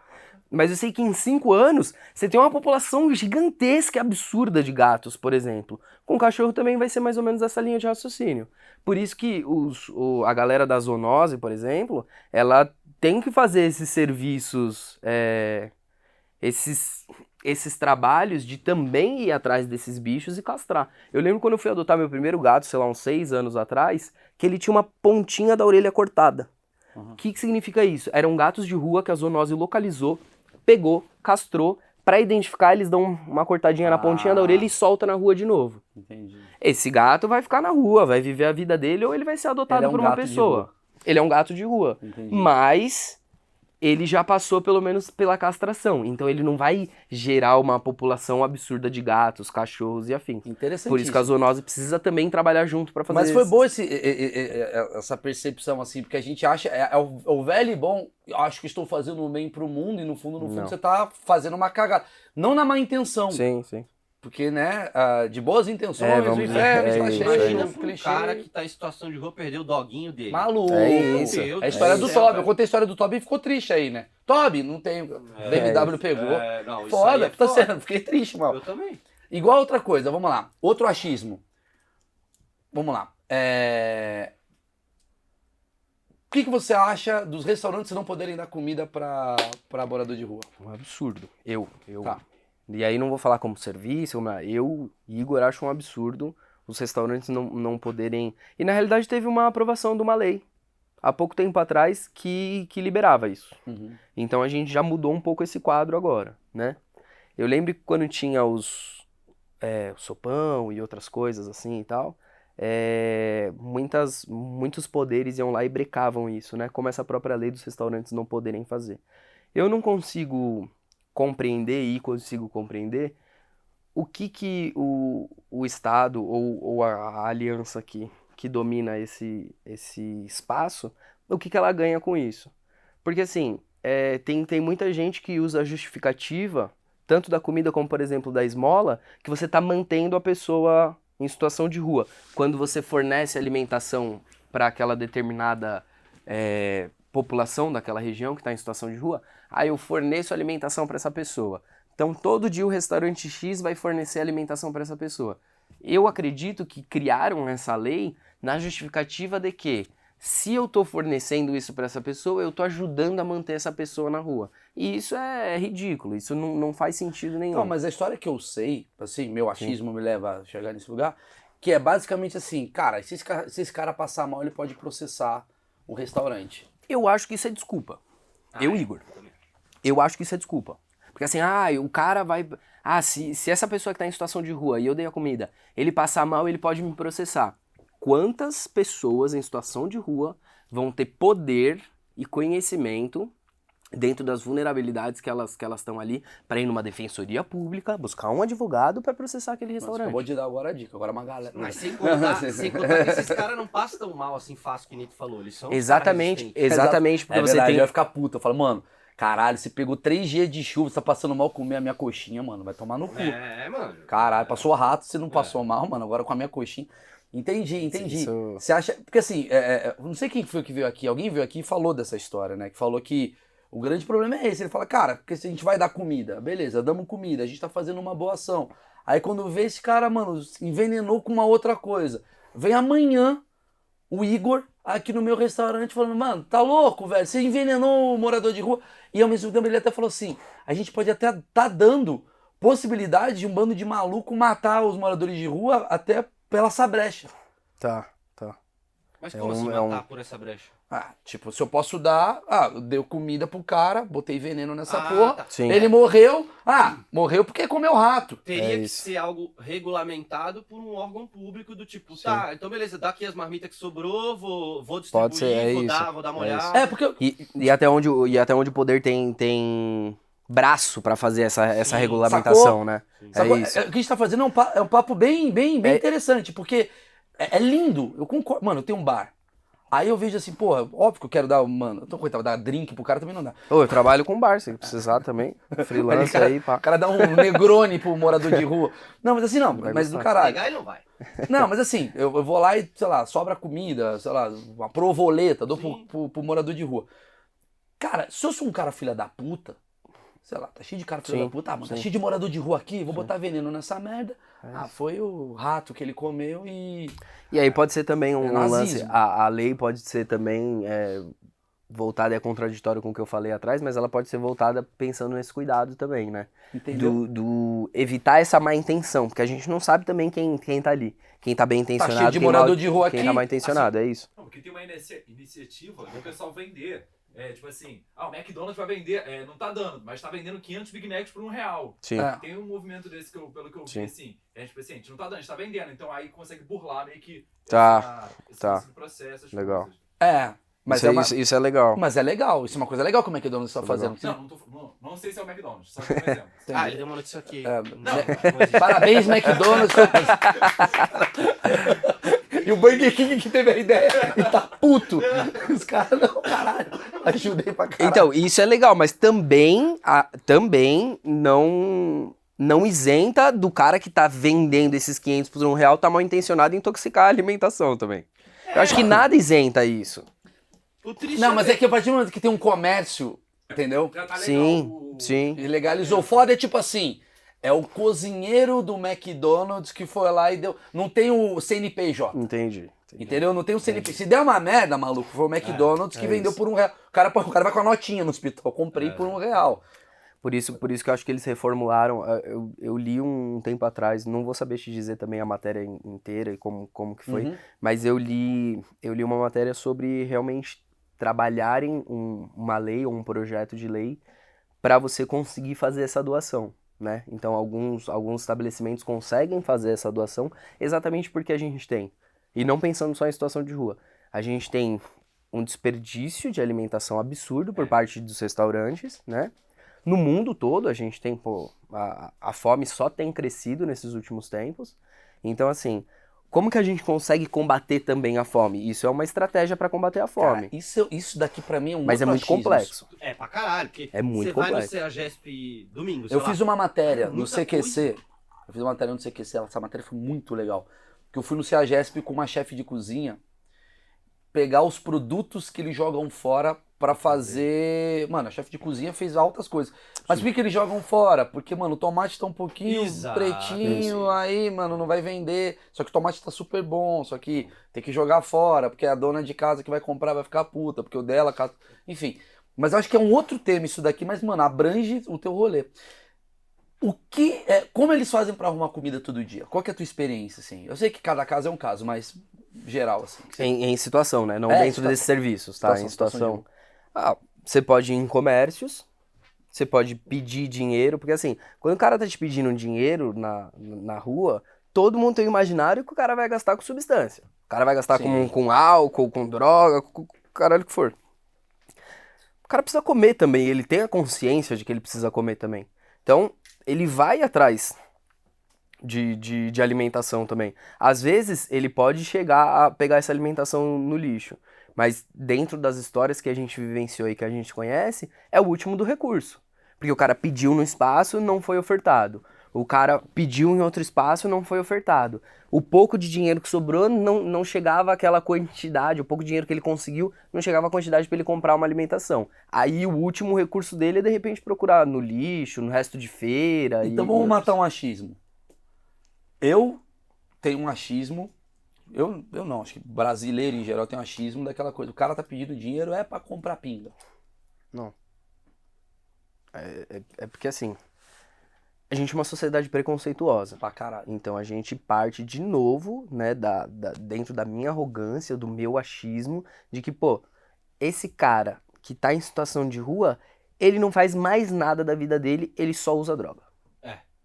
Mas eu sei que em 5 anos, você tem uma população gigantesca e absurda de gatos, por exemplo. Com cachorro também vai ser mais ou menos essa linha de raciocínio. Por isso que a galera da zoonose, por exemplo, ela tem que fazer esses serviços, esses trabalhos de também ir atrás desses bichos e castrar. Eu lembro quando eu fui adotar meu primeiro gato, sei lá, uns 6 anos atrás, que ele tinha uma pontinha da orelha cortada. O que significa isso? Eram gatos de rua que a zoonose localizou, pegou, castrou, pra identificar eles dão uma cortadinha na pontinha da orelha e solta na rua de novo. Entendi. Esse gato vai ficar na rua, vai viver a vida dele ou ele vai ser adotado por uma pessoa. Ele é um gato de rua. Entendi. Mas ele já passou pelo menos pela castração. Então ele não vai gerar uma população absurda de gatos, cachorros e afins. Interessantíssimo. Por isso que a zoonose precisa também trabalhar junto pra fazer Mas foi boa essa percepção, assim, porque a gente acha, o velho e bom, eu acho que estou fazendo um bem pro mundo, e no fundo, Não. você tá fazendo uma cagada. Não na má intenção, Sim, sim. porque, né, de boas intenções, o vamos inferno dizer, está isso cheio, aí. Imagina um pra um clichê. cara que tá em situação de rua perder o doguinho dele. Maluco. É isso. Meu É a história Deus do céu, Toby. velho. Eu contei a história do Toby e ficou triste aí, né? Toby, não tem. BMW pegou. Não, isso Foda, aí é tá foda. sendo, fiquei triste, mano. Eu também. Igual outra coisa, vamos lá. Outro achismo. Vamos lá. O que você acha dos restaurantes não poderem dar comida pra morador de rua? Um absurdo. Eu. Tá. E aí não vou falar como serviço, eu, Igor, acho um absurdo os restaurantes não poderem... E na realidade teve uma aprovação de uma lei, há pouco tempo atrás, que liberava isso. Uhum. Então a gente já mudou um pouco esse quadro agora, né? Eu lembro que quando tinha o sopão e outras coisas assim e tal, muitos poderes iam lá e brecavam isso, né? Como essa própria lei dos restaurantes não poderem fazer. Eu não consigo consigo compreender o que o Estado ou a aliança que domina esse espaço, o que ela ganha com isso. Porque assim, tem muita gente que usa a justificativa, tanto da comida como, por exemplo, da esmola, que você está mantendo a pessoa em situação de rua. Quando você fornece alimentação para aquela determinada população daquela região que está em situação de rua, aí eu forneço alimentação para essa pessoa. Então todo dia o restaurante X vai fornecer alimentação para essa pessoa. Eu acredito que criaram essa lei na justificativa de que se eu estou fornecendo isso para essa pessoa, eu estou ajudando a manter essa pessoa na rua. E isso é ridículo, isso não faz sentido nenhum. Não, mas a história que eu sei, assim, meu achismo me leva a chegar nesse lugar, que é basicamente assim, cara, se esse cara passar mal, ele pode processar o restaurante. Eu acho que isso é desculpa. Igor. Eu acho que isso é desculpa. Porque assim, o cara vai... se essa pessoa que tá em situação de rua e eu dei a comida, ele passar mal, ele pode me processar. Quantas pessoas em situação de rua vão ter poder e conhecimento dentro das vulnerabilidades que elas estão ali para ir numa defensoria pública, buscar um advogado para processar aquele restaurante? Acabou de dar agora a dica, agora uma galera... Mas sem contar que esses caras não passam tão mal assim fácil que o Nito falou. Eles são Exatamente, porque É você verdade, tem... eu ia ficar puto. Eu falo, mano, caralho, você pegou 3 dias de chuva, você tá passando mal comer a minha coxinha, mano, vai tomar no cu. Mano. Caralho, passou rato, você não passou mal, mano, agora com a minha coxinha. Entendi. Isso... Você acha... Porque assim, não sei quem foi que veio aqui, alguém veio aqui e falou dessa história, né? Que falou que o grande problema é esse. Ele fala, cara, porque se a gente vai dar comida, beleza, damos comida, a gente tá fazendo uma boa ação. Aí quando vê esse cara, mano, envenenou com uma outra coisa. Vem amanhã o Igor aqui no meu restaurante falando, mano, tá louco, velho? Você envenenou o morador de rua. E ao mesmo tempo ele até falou assim, a gente pode até tá dando possibilidade de um bando de maluco matar os moradores de rua até pela essa brecha. Tá. Mas É como assim um- matar por essa brecha? Tipo, se eu posso dar, deu comida pro cara, botei veneno nessa Ah, porra, tá. Sim. ele morreu, morreu porque comeu rato. Teria que isso. ser algo regulamentado por um órgão público do tipo, Sim. tá, então beleza, dá aqui as marmitas que sobrou, vou distribuir, Pode ser, é vou isso. dar uma É isso. olhada. Porque E até onde o poder tem braço pra fazer essa Sim, regulamentação, sacou? né? sacou? É isso. O que a gente tá fazendo é um papo bem É- interessante, porque é lindo, eu concordo. Mano, eu tenho um bar. Aí eu vejo assim, porra, óbvio que eu quero dar, mano, eu tô coitado, dar drink pro cara também não dá. Ô, eu trabalho com bar, se precisar também. Freelance aí, O pá. cara dá um Negroni pro morador de rua. Não, mas assim não, Vai mas do gostar. caralho. Pegar e não vai. Não, mas assim, eu vou lá e, sei lá, sobra comida, sei lá, uma provoleta, dou Sim. pro morador de rua. Cara, se eu sou um cara filha da puta, sei lá, tá cheio de cara filha Sim, da puta, mano, tá sim. cheio de morador de rua aqui, vou botar veneno nessa merda. Foi o rato que ele comeu e... E aí pode ser também um lance, nazismo. a lei pode ser também voltada, é contraditório com o que eu falei atrás, mas ela pode ser voltada pensando nesse cuidado também, né? Entendeu? Do evitar essa má intenção, porque a gente não sabe também quem tá ali. Quem tá bem intencionado, cheio de quem morador de rua quem aqui, tá mal intencionado, é isso. Não, porque tem uma iniciativa do pessoal vender. Tipo assim, o McDonald's vai vender, não tá dando, mas tá vendendo 500 Big Macs por R$1. Sim. É. Tem um movimento desse, pelo que eu Sim. vi, assim, tipo assim, a gente não tá dando, a gente tá vendendo, então aí consegue burlar meio que Tá. esse processo, as Legal. coisas. Mas Isso, é uma... isso é legal. Mas é legal, isso é uma coisa legal que o McDonald's tá Legal. fazendo. Não sei se é o McDonald's, só que um exemplo. Ah, ele deu uma notícia aqui. Não, Parabéns, McDonald's. E o Burger King que teve a ideia e tá puto. Os caras, não, caralho. Ajudei pra caralho. Então, isso é legal, mas também não isenta do cara que tá vendendo esses 500 por R$1 tá mal intencionado em intoxicar a alimentação também. Eu acho que nada isenta isso. O triste Não, mas é que a partir do momento que tem um comércio, entendeu? já tá legal. Sim, sim. E legalizou. Foda é tipo assim, é o cozinheiro do McDonald's que foi lá e deu... Não tem o CNPJ, Entendi. entendeu? Não tem o CNPJ. Se der uma merda, maluco, foi o McDonald's que vendeu por R$1. O cara vai com a notinha no hospital. Eu comprei por R$1. Por isso que eu acho que eles reformularam. Eu li um tempo atrás, não vou saber te dizer também a matéria inteira e como que foi, mas eu li uma matéria sobre realmente trabalharem uma lei ou um projeto de lei para você conseguir fazer essa doação, né? Então alguns estabelecimentos conseguem fazer essa doação exatamente porque a gente tem, e não pensando só em situação de rua, a gente tem um desperdício de alimentação absurdo por parte dos restaurantes, né? No mundo todo, a gente tem, a fome só tem crescido nesses últimos tempos. Então, assim, como que a gente consegue combater também a fome? Isso é uma estratégia para combater a fome. Cara, isso daqui pra mim é um Mas é outro muito achismo. complexo. É pra caralho, porque É muito você vai no complexo. CEAGESP domingo, sei Eu lá. fiz uma matéria no Muita CQC. Eu fiz uma matéria no CQC, essa matéria foi muito legal. Que eu fui no CEAGESP com uma chefe de cozinha pegar os produtos que eles jogam fora pra fazer... Mano, a chefe de cozinha fez altas coisas. Mas por que eles jogam fora? Porque, mano, o tomate tá um pouquinho Exato, pretinho, sim. aí, mano, não vai vender. Só que o tomate tá super bom, só que tem que jogar fora, porque a dona de casa que vai comprar vai ficar puta, porque o dela... Enfim, mas eu acho que é um outro tema isso daqui, mas, mano, abrange o teu rolê. Como eles fazem pra arrumar comida todo dia? Qual que é a tua experiência, assim? Eu sei que cada caso é um caso, mas geral, assim. Em situação, né? Não É, dentro situação. desses serviços, tá? Situação, Em situação situação. Você pode ir em comércios, você pode pedir dinheiro, porque assim, quando o cara tá te pedindo dinheiro na rua, todo mundo tem o imaginário que o cara vai gastar com substância. O cara vai gastar Sim. com álcool, com droga, com caralho que for. O cara precisa comer também, ele tem a consciência de que ele precisa comer também. Então, ele vai atrás de alimentação também. Às vezes, ele pode chegar a pegar essa alimentação no lixo, mas dentro das histórias que a gente vivenciou e que a gente conhece, é o último do recurso. Porque o cara pediu no espaço, não foi ofertado. O cara pediu em outro espaço, não foi ofertado. O pouco de dinheiro que sobrou não chegava àquela quantidade, o pouco dinheiro que ele conseguiu não chegava à quantidade para ele comprar uma alimentação. Aí o último recurso dele é de repente procurar no lixo, no resto de feira. Então vamos matar um achismo. Eu tenho um achismo, eu não, acho que brasileiro em geral tem um achismo daquela coisa. O cara tá pedindo dinheiro é pra comprar pinga. Não. É porque assim, a gente é uma sociedade preconceituosa. Pra caralho. Então a gente parte de novo, né, dentro da minha arrogância, do meu achismo, de que, pô, esse cara que tá em situação de rua, ele não faz mais nada da vida dele, ele só usa droga.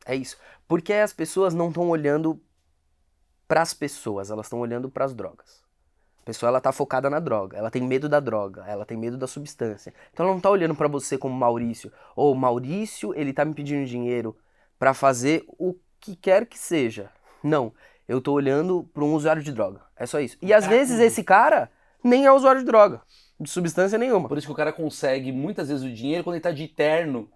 É isso. Porque as pessoas não estão olhando pras pessoas, elas estão olhando pras drogas. A pessoa, ela tá focada na droga, ela tem medo da droga, ela tem medo da substância. Então ela não tá olhando pra você como Maurício. Ou Maurício, ele tá me pedindo dinheiro pra fazer o que quer que seja. Não, eu tô olhando pra um usuário de droga. É só isso. E às vezes esse cara nem é usuário de droga, de substância nenhuma. Por isso que o cara consegue muitas vezes o dinheiro quando ele tá de terno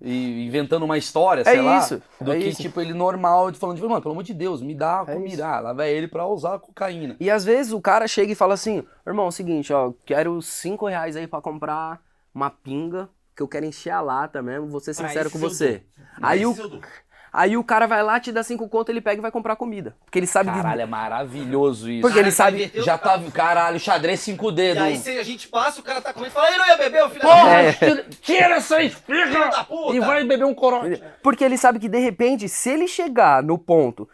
e inventando uma história, sei lá. Isso, do é que, isso. tipo, ele normal, falando, tipo, mano, pelo amor de Deus, me dá É comida. Ah, lá vai ele pra usar cocaína. E às vezes o cara chega e fala assim, irmão, é o seguinte, ó, quero R$5 aí pra comprar uma pinga, que eu quero encher a lata mesmo, vou ser sincero com você. Aí o cara vai lá, te dá 5 conto, ele pega e vai comprar comida. Porque ele sabe Caralho, é maravilhoso isso. Porque ele sabe... Já tá, caralho, xadrez 5 E dedos. aí se a gente passa, o cara tá comendo e fala, ele não ia beber, o filho da Porra, puta. tira essa Filho espiga da puta. e vai beber um corote. Porque ele sabe que, de repente, se ele chegar no ponto...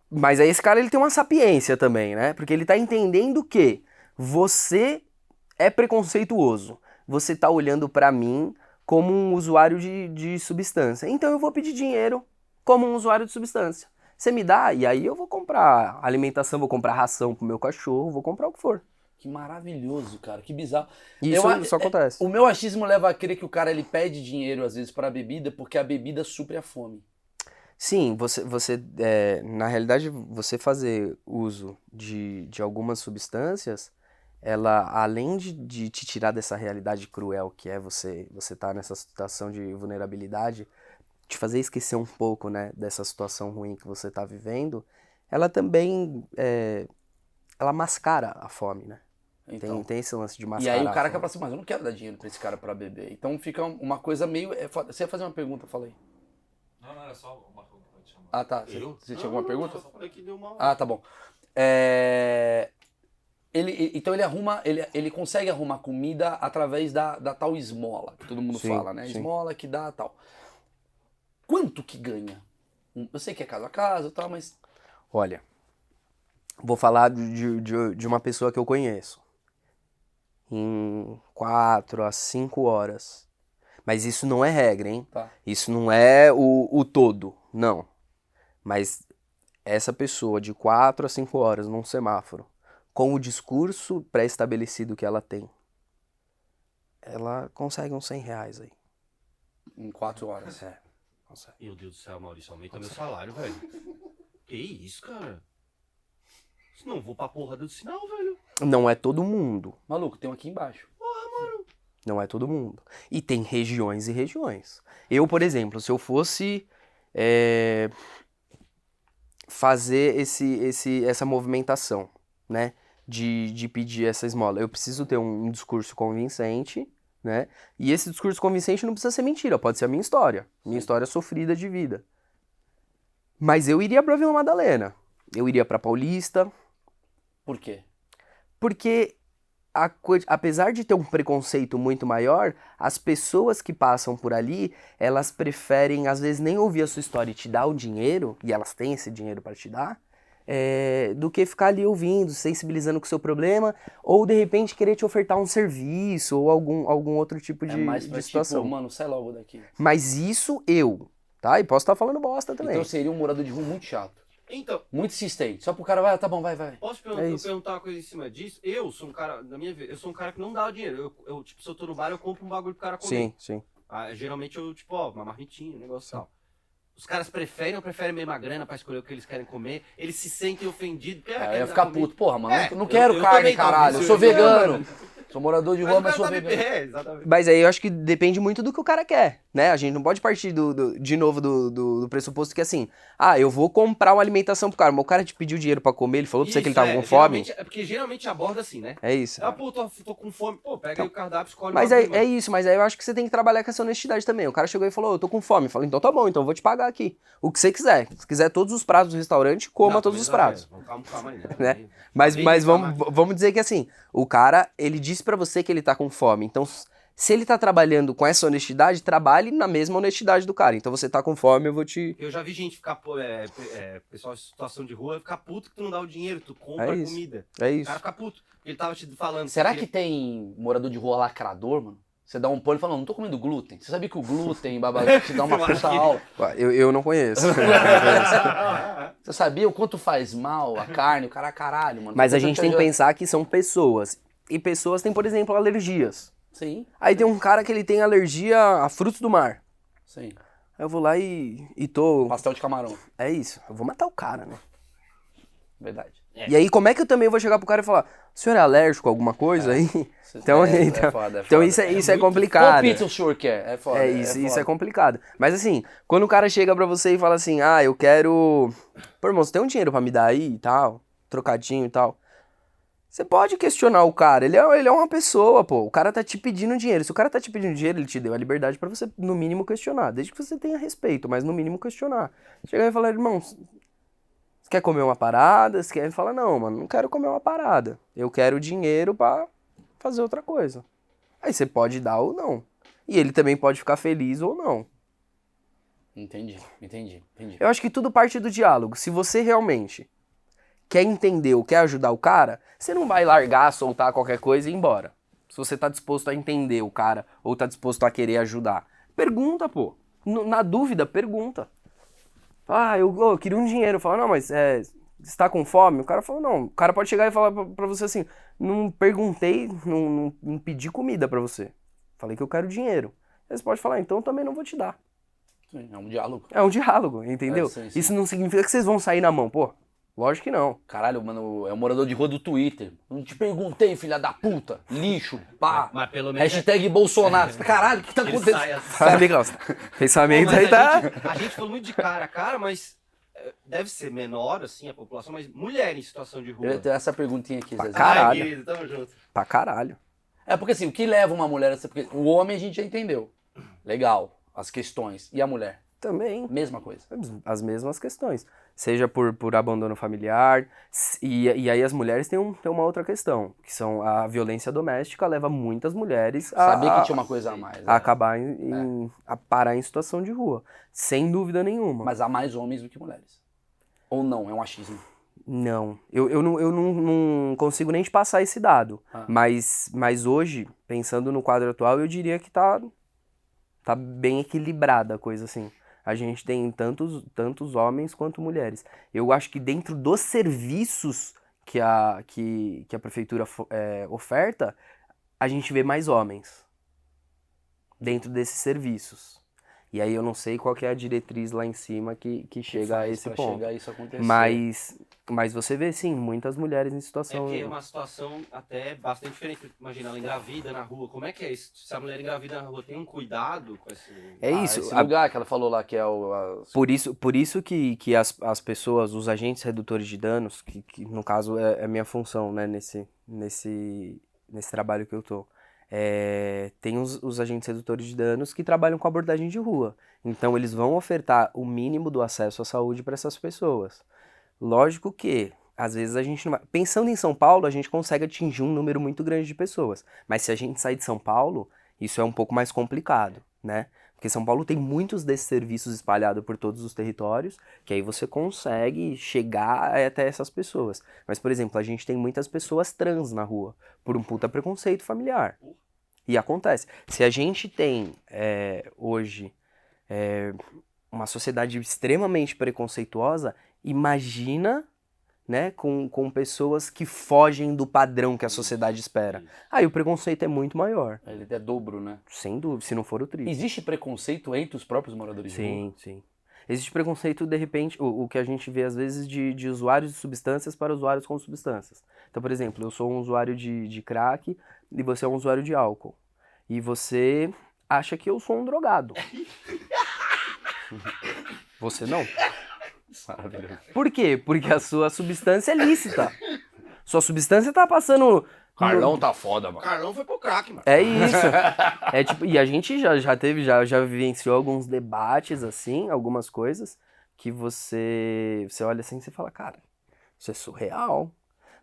Mas aí esse cara, ele tem uma sapiência também, né? Porque ele tá entendendo que você é preconceituoso. Você tá olhando pra mim como um usuário de substância. Então eu vou pedir dinheiro como um usuário de substância. Você me dá, e aí eu vou comprar alimentação, vou comprar ração pro meu cachorro, vou comprar o que for. Que maravilhoso, cara, que bizarro. Isso acontece. O meu achismo leva a crer que o cara ele pede dinheiro às vezes pra bebida porque a bebida supre a fome. Sim, na realidade, você fazer uso de algumas substâncias, ela, além de te tirar dessa realidade cruel que é você tá nessa situação de vulnerabilidade, te fazer esquecer um pouco, né, dessa situação ruim que você tá vivendo, ela também, ela mascara a fome, né? Então, Tem esse lance de e mascarar aí o cara a quer fome. falar assim, mas eu não quero dar dinheiro pra esse cara pra beber. Então fica uma coisa meio... foda. Você ia fazer uma pergunta, falei. Não, era só o Marcão que pode chamar. Ah, tá. Eu? Você tinha alguma pergunta? Eu só falei que deu uma... Ah, tá bom. Então ele consegue arrumar comida através da tal esmola, que todo mundo Sim, fala, né? sim. Esmola que dá tal. Quanto que ganha? Eu sei que é casa a casa e tal, mas... Olha, vou falar de uma pessoa que eu conheço. Em 4 a 5 horas. Mas isso não é regra, hein? Tá. Isso não é o todo, não. Mas essa pessoa de 4 a 5 horas num semáforo, com o discurso pré-estabelecido que ela tem, ela consegue uns R$100 aí. Em 4 horas. Consegue. Meu Deus do céu, Maurício, aumenta meu salário, velho. Que isso, cara? Senão eu vou pra porra do sinal, velho. Não é todo mundo. Maluco, tem um aqui embaixo. Não é todo mundo. E tem regiões e regiões. Eu, por exemplo, se eu fosse fazer essa movimentação, né, de pedir essa esmola, eu preciso ter um discurso convincente, né, e esse discurso convincente não precisa ser mentira, pode ser a minha história sofrida de vida. Mas eu iria pra Vila Madalena, eu iria pra Paulista, Por quê? porque apesar de ter um preconceito muito maior, as pessoas que passam por ali, elas preferem, às vezes, nem ouvir a sua história e te dar o dinheiro, e elas têm esse dinheiro para te dar, do que ficar ali ouvindo, sensibilizando com o seu problema, ou de repente querer te ofertar um serviço, ou algum outro tipo É mais pra de situação. tipo, mano, sai logo daqui. Mas isso tá? E posso estar falando bosta também. Então seria um morador de rua muito chato. Então, Muito insistente. Só pro cara, vai, tá bom, vai. posso É isso. perguntar uma coisa em cima disso? Eu sou um cara, na minha vida, eu sou um cara que não dá o dinheiro. Eu tipo, se eu tô no bar, eu compro um bagulho pro cara comer. Sim, sim. Geralmente eu, tipo, ó, uma marmitinha, um negócio e tal. Os caras preferem mesma grana pra escolher o que eles querem comer. Eles se sentem ofendidos. Porque, Eu quer ia dar ficar comida. puto. Porra, mano, É, não quero eu carne, também, caralho. Eu talvez, sou eu- vegano. Sou morador de rua, Mas o mas cara sou tá vegano. exatamente. Mas aí eu acho que depende muito do que o cara quer, né? A gente não pode partir de novo do pressuposto que assim, eu vou comprar uma alimentação pro cara, mas o cara te pediu dinheiro pra comer, ele falou pra você que ele tava com fome. É porque geralmente aborda assim, né? É isso. Pô, tô com fome. Pô, pega aí o cardápio, escolhe Mas o é bagulho, mano. isso, mas aí eu acho que você tem que trabalhar com essa honestidade também. O cara chegou e falou, eu tô com fome. Eu falei, então tá bom, então eu vou te pagar aqui. O que você quiser. Se quiser todos os pratos do restaurante, coma Não, todos os também pratos. Calma aí, né? Né? Mas Também vamos dizer que assim, o cara, ele disse pra você que ele tá com fome. Então, Se ele tá trabalhando com essa honestidade, trabalhe na mesma honestidade do cara. Então você tá com fome, eu vou te... Eu já vi gente ficar, pessoal em situação de rua, ficar puto que tu não dá o dinheiro, tu compra É isso. comida. É O isso. cara fica puto. Ele tava te falando. Será que tem morador de rua lacrador, mano? Você dá um pão e fala, não tô comendo glúten. Você sabia que o glúten, babado, te dá uma Eu acho puta que- aula. Eu não conheço. Você sabia o quanto faz mal a carne, o cara caralho, mano. Mas a Você gente tem que pensar que são pessoas. E pessoas têm, por exemplo, alergias. Sim, Aí tem um cara que ele tem alergia a frutos do mar. sim. Aí eu vou lá e tô... Pastel de camarão. É isso, eu vou matar o cara, né? Verdade. É. E aí como é que eu também vou chegar pro cara e falar, o senhor é alérgico a alguma coisa aí? Então, então, foda, então foda. isso é Qual complicado. pizza o senhor quer? É foda. É isso, isso foda. é complicado. Mas assim, quando o cara chega pra você e fala assim, ah, eu quero... Pô, irmão, você tem um dinheiro pra me dar aí e tal? Trocadinho e tal. Você pode questionar o cara, ele é uma pessoa, pô. O cara tá te pedindo dinheiro. Se o cara tá te pedindo dinheiro, ele te deu a liberdade pra você, no mínimo, questionar. Desde que você tenha respeito, mas no mínimo questionar. Chegar e falar, irmão, você quer comer uma parada? Você quer? Ele fala, não, mano, não quero comer uma parada. Eu quero dinheiro pra fazer outra coisa. Aí você pode dar ou não. E ele também pode ficar feliz ou não. Entendi. Eu acho que tudo parte do diálogo. Se você realmente quer entender ou quer ajudar o cara, você não vai largar, soltar qualquer coisa e ir embora. Se você tá disposto a entender o cara ou tá disposto a querer ajudar, pergunta, pô. Na dúvida, pergunta. Ah, eu queria um dinheiro. Fala, não, mas você tá com fome? O cara fala, não. O cara pode chegar e falar pra você assim, não perguntei, não pedi comida pra você. Falei que eu quero dinheiro. Aí você pode falar, então eu também não vou te dar. Sim, é um diálogo. É um diálogo, entendeu? Sim, sim. Isso não significa que vocês vão sair na mão, pô. Lógico que não. Caralho, mano, é um morador de rua do Twitter. Não te perguntei, filha da puta. Lixo, pá. Mas pelo menos. Hashtag Bolsonaro. Caralho, o que tá Ele acontecendo? sai assim. Fala, Nicolas. Pensamento Mas aí tá... a gente falou muito de cara a cara, mas deve ser menor, assim, a população, mas mulher em situação de rua. Eu ia ter essa perguntinha aqui, Zezé. Caralho. Ai, querido, tamo junto. Pra caralho. É porque assim, o que leva uma mulher a ser... Porque o homem a gente já entendeu. Legal, as questões. E a mulher? Também. Mesma coisa. As mesmas questões. Seja por abandono familiar. E aí as mulheres têm uma outra questão. Que são a violência doméstica leva muitas mulheres Sabia que tinha uma coisa a mais. a né? acabar a parar em situação de rua. Sem dúvida nenhuma. Mas há mais homens do que mulheres. Ou não, é um achismo. Não, eu não consigo nem te passar esse dado, mas hoje, pensando no quadro atual, eu diria que tá bem equilibrada a coisa, assim. A gente tem tantos homens quanto mulheres. Eu acho que dentro dos serviços que a prefeitura oferta, a gente vê mais homens dentro desses serviços. E aí eu não sei qual que é a diretriz lá em cima que chega a esse ponto. Chegar a isso acontecer. Mas você vê, sim, muitas mulheres em É situação... porque é uma situação até bastante diferente. Imagina, ela engravida na rua. Como é que é isso? Se a mulher engravida na rua, tem um cuidado com esse... É isso. Esse lugar que ela falou lá que é o... Por isso que as pessoas, os agentes redutores de danos, que no caso é minha função, né, nesse trabalho que eu tô, tem os agentes redutores de danos que trabalham com abordagem de rua. Então eles vão ofertar o mínimo do acesso à saúde para essas pessoas. Lógico que, às vezes a gente não vai... Pensando em São Paulo, a gente consegue atingir um número muito grande de pessoas. Mas se a gente sair de São Paulo, isso é um pouco mais complicado, né? Porque São Paulo tem muitos desses serviços espalhados por todos os territórios, que aí você consegue chegar até essas pessoas. Mas, por exemplo, a gente tem muitas pessoas trans na rua, por um puta preconceito familiar. E acontece. Se a gente tem, hoje, uma sociedade extremamente preconceituosa, imagina, né, com pessoas que fogem do padrão que a sociedade espera. Aí o preconceito é muito maior. Ele é dobro, né? Sem dúvida, se não for o triplo. Existe preconceito entre os próprios moradores de rua? Sim, sim. Existe preconceito, de repente, o que a gente vê às vezes de usuários de substâncias para usuários com substâncias. Então, por exemplo, eu sou um usuário de crack e você é um usuário de álcool. E você acha que eu sou um drogado. Você não. Maravilhoso. Por quê? Porque a sua substância é lícita. Sua substância tá passando... Carlão tá foda, mano. Carlão foi pro crack, mano. É isso. É tipo, e a gente já vivenciou alguns debates, assim, algumas coisas, que você olha assim e você fala, cara, isso é surreal.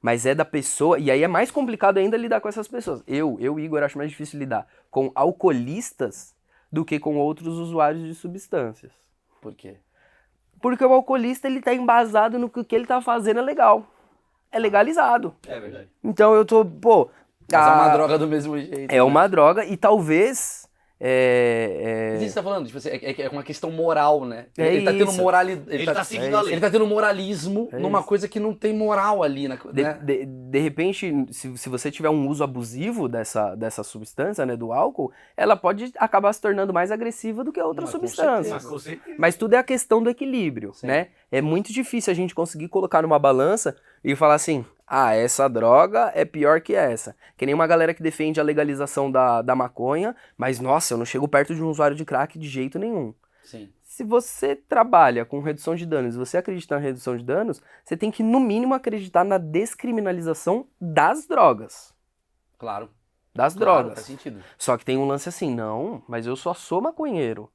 Mas é da pessoa, e aí é mais complicado ainda lidar com essas pessoas. Igor, acho mais difícil lidar com alcoolistas do que com outros usuários de substâncias. Por quê? Porque o alcoolista, ele tá embasado no que o que ele tá fazendo é legal. É legalizado. É verdade. Então eu tô, pô... Mas é uma droga do mesmo jeito. É uma droga e talvez... Mas isso que você tá falando, tipo, assim, é uma questão moral, né? É ele tá tendo isso. moralidade. Ele tá seguindo a lei. Ele tá tendo moralismo É numa isso. coisa que não tem moral ali, né? De repente, se você tiver um uso abusivo dessa substância, né, do álcool, ela pode acabar se tornando mais agressiva do que outras Mas com substâncias. Mas com certeza. Mas tudo é a questão do equilíbrio, Sim. né? É muito difícil a gente conseguir colocar numa balança e falar assim, essa droga é pior que essa. Que nem uma galera que defende a legalização da maconha, mas, nossa, eu não chego perto de um usuário de crack de jeito nenhum. Sim. Se você trabalha com redução de danos, se você acredita na redução de danos, você tem que, no mínimo, acreditar na descriminalização das drogas. Claro. Das Claro, drogas. faz sentido. Só que tem um lance assim, não, mas eu só sou maconheiro.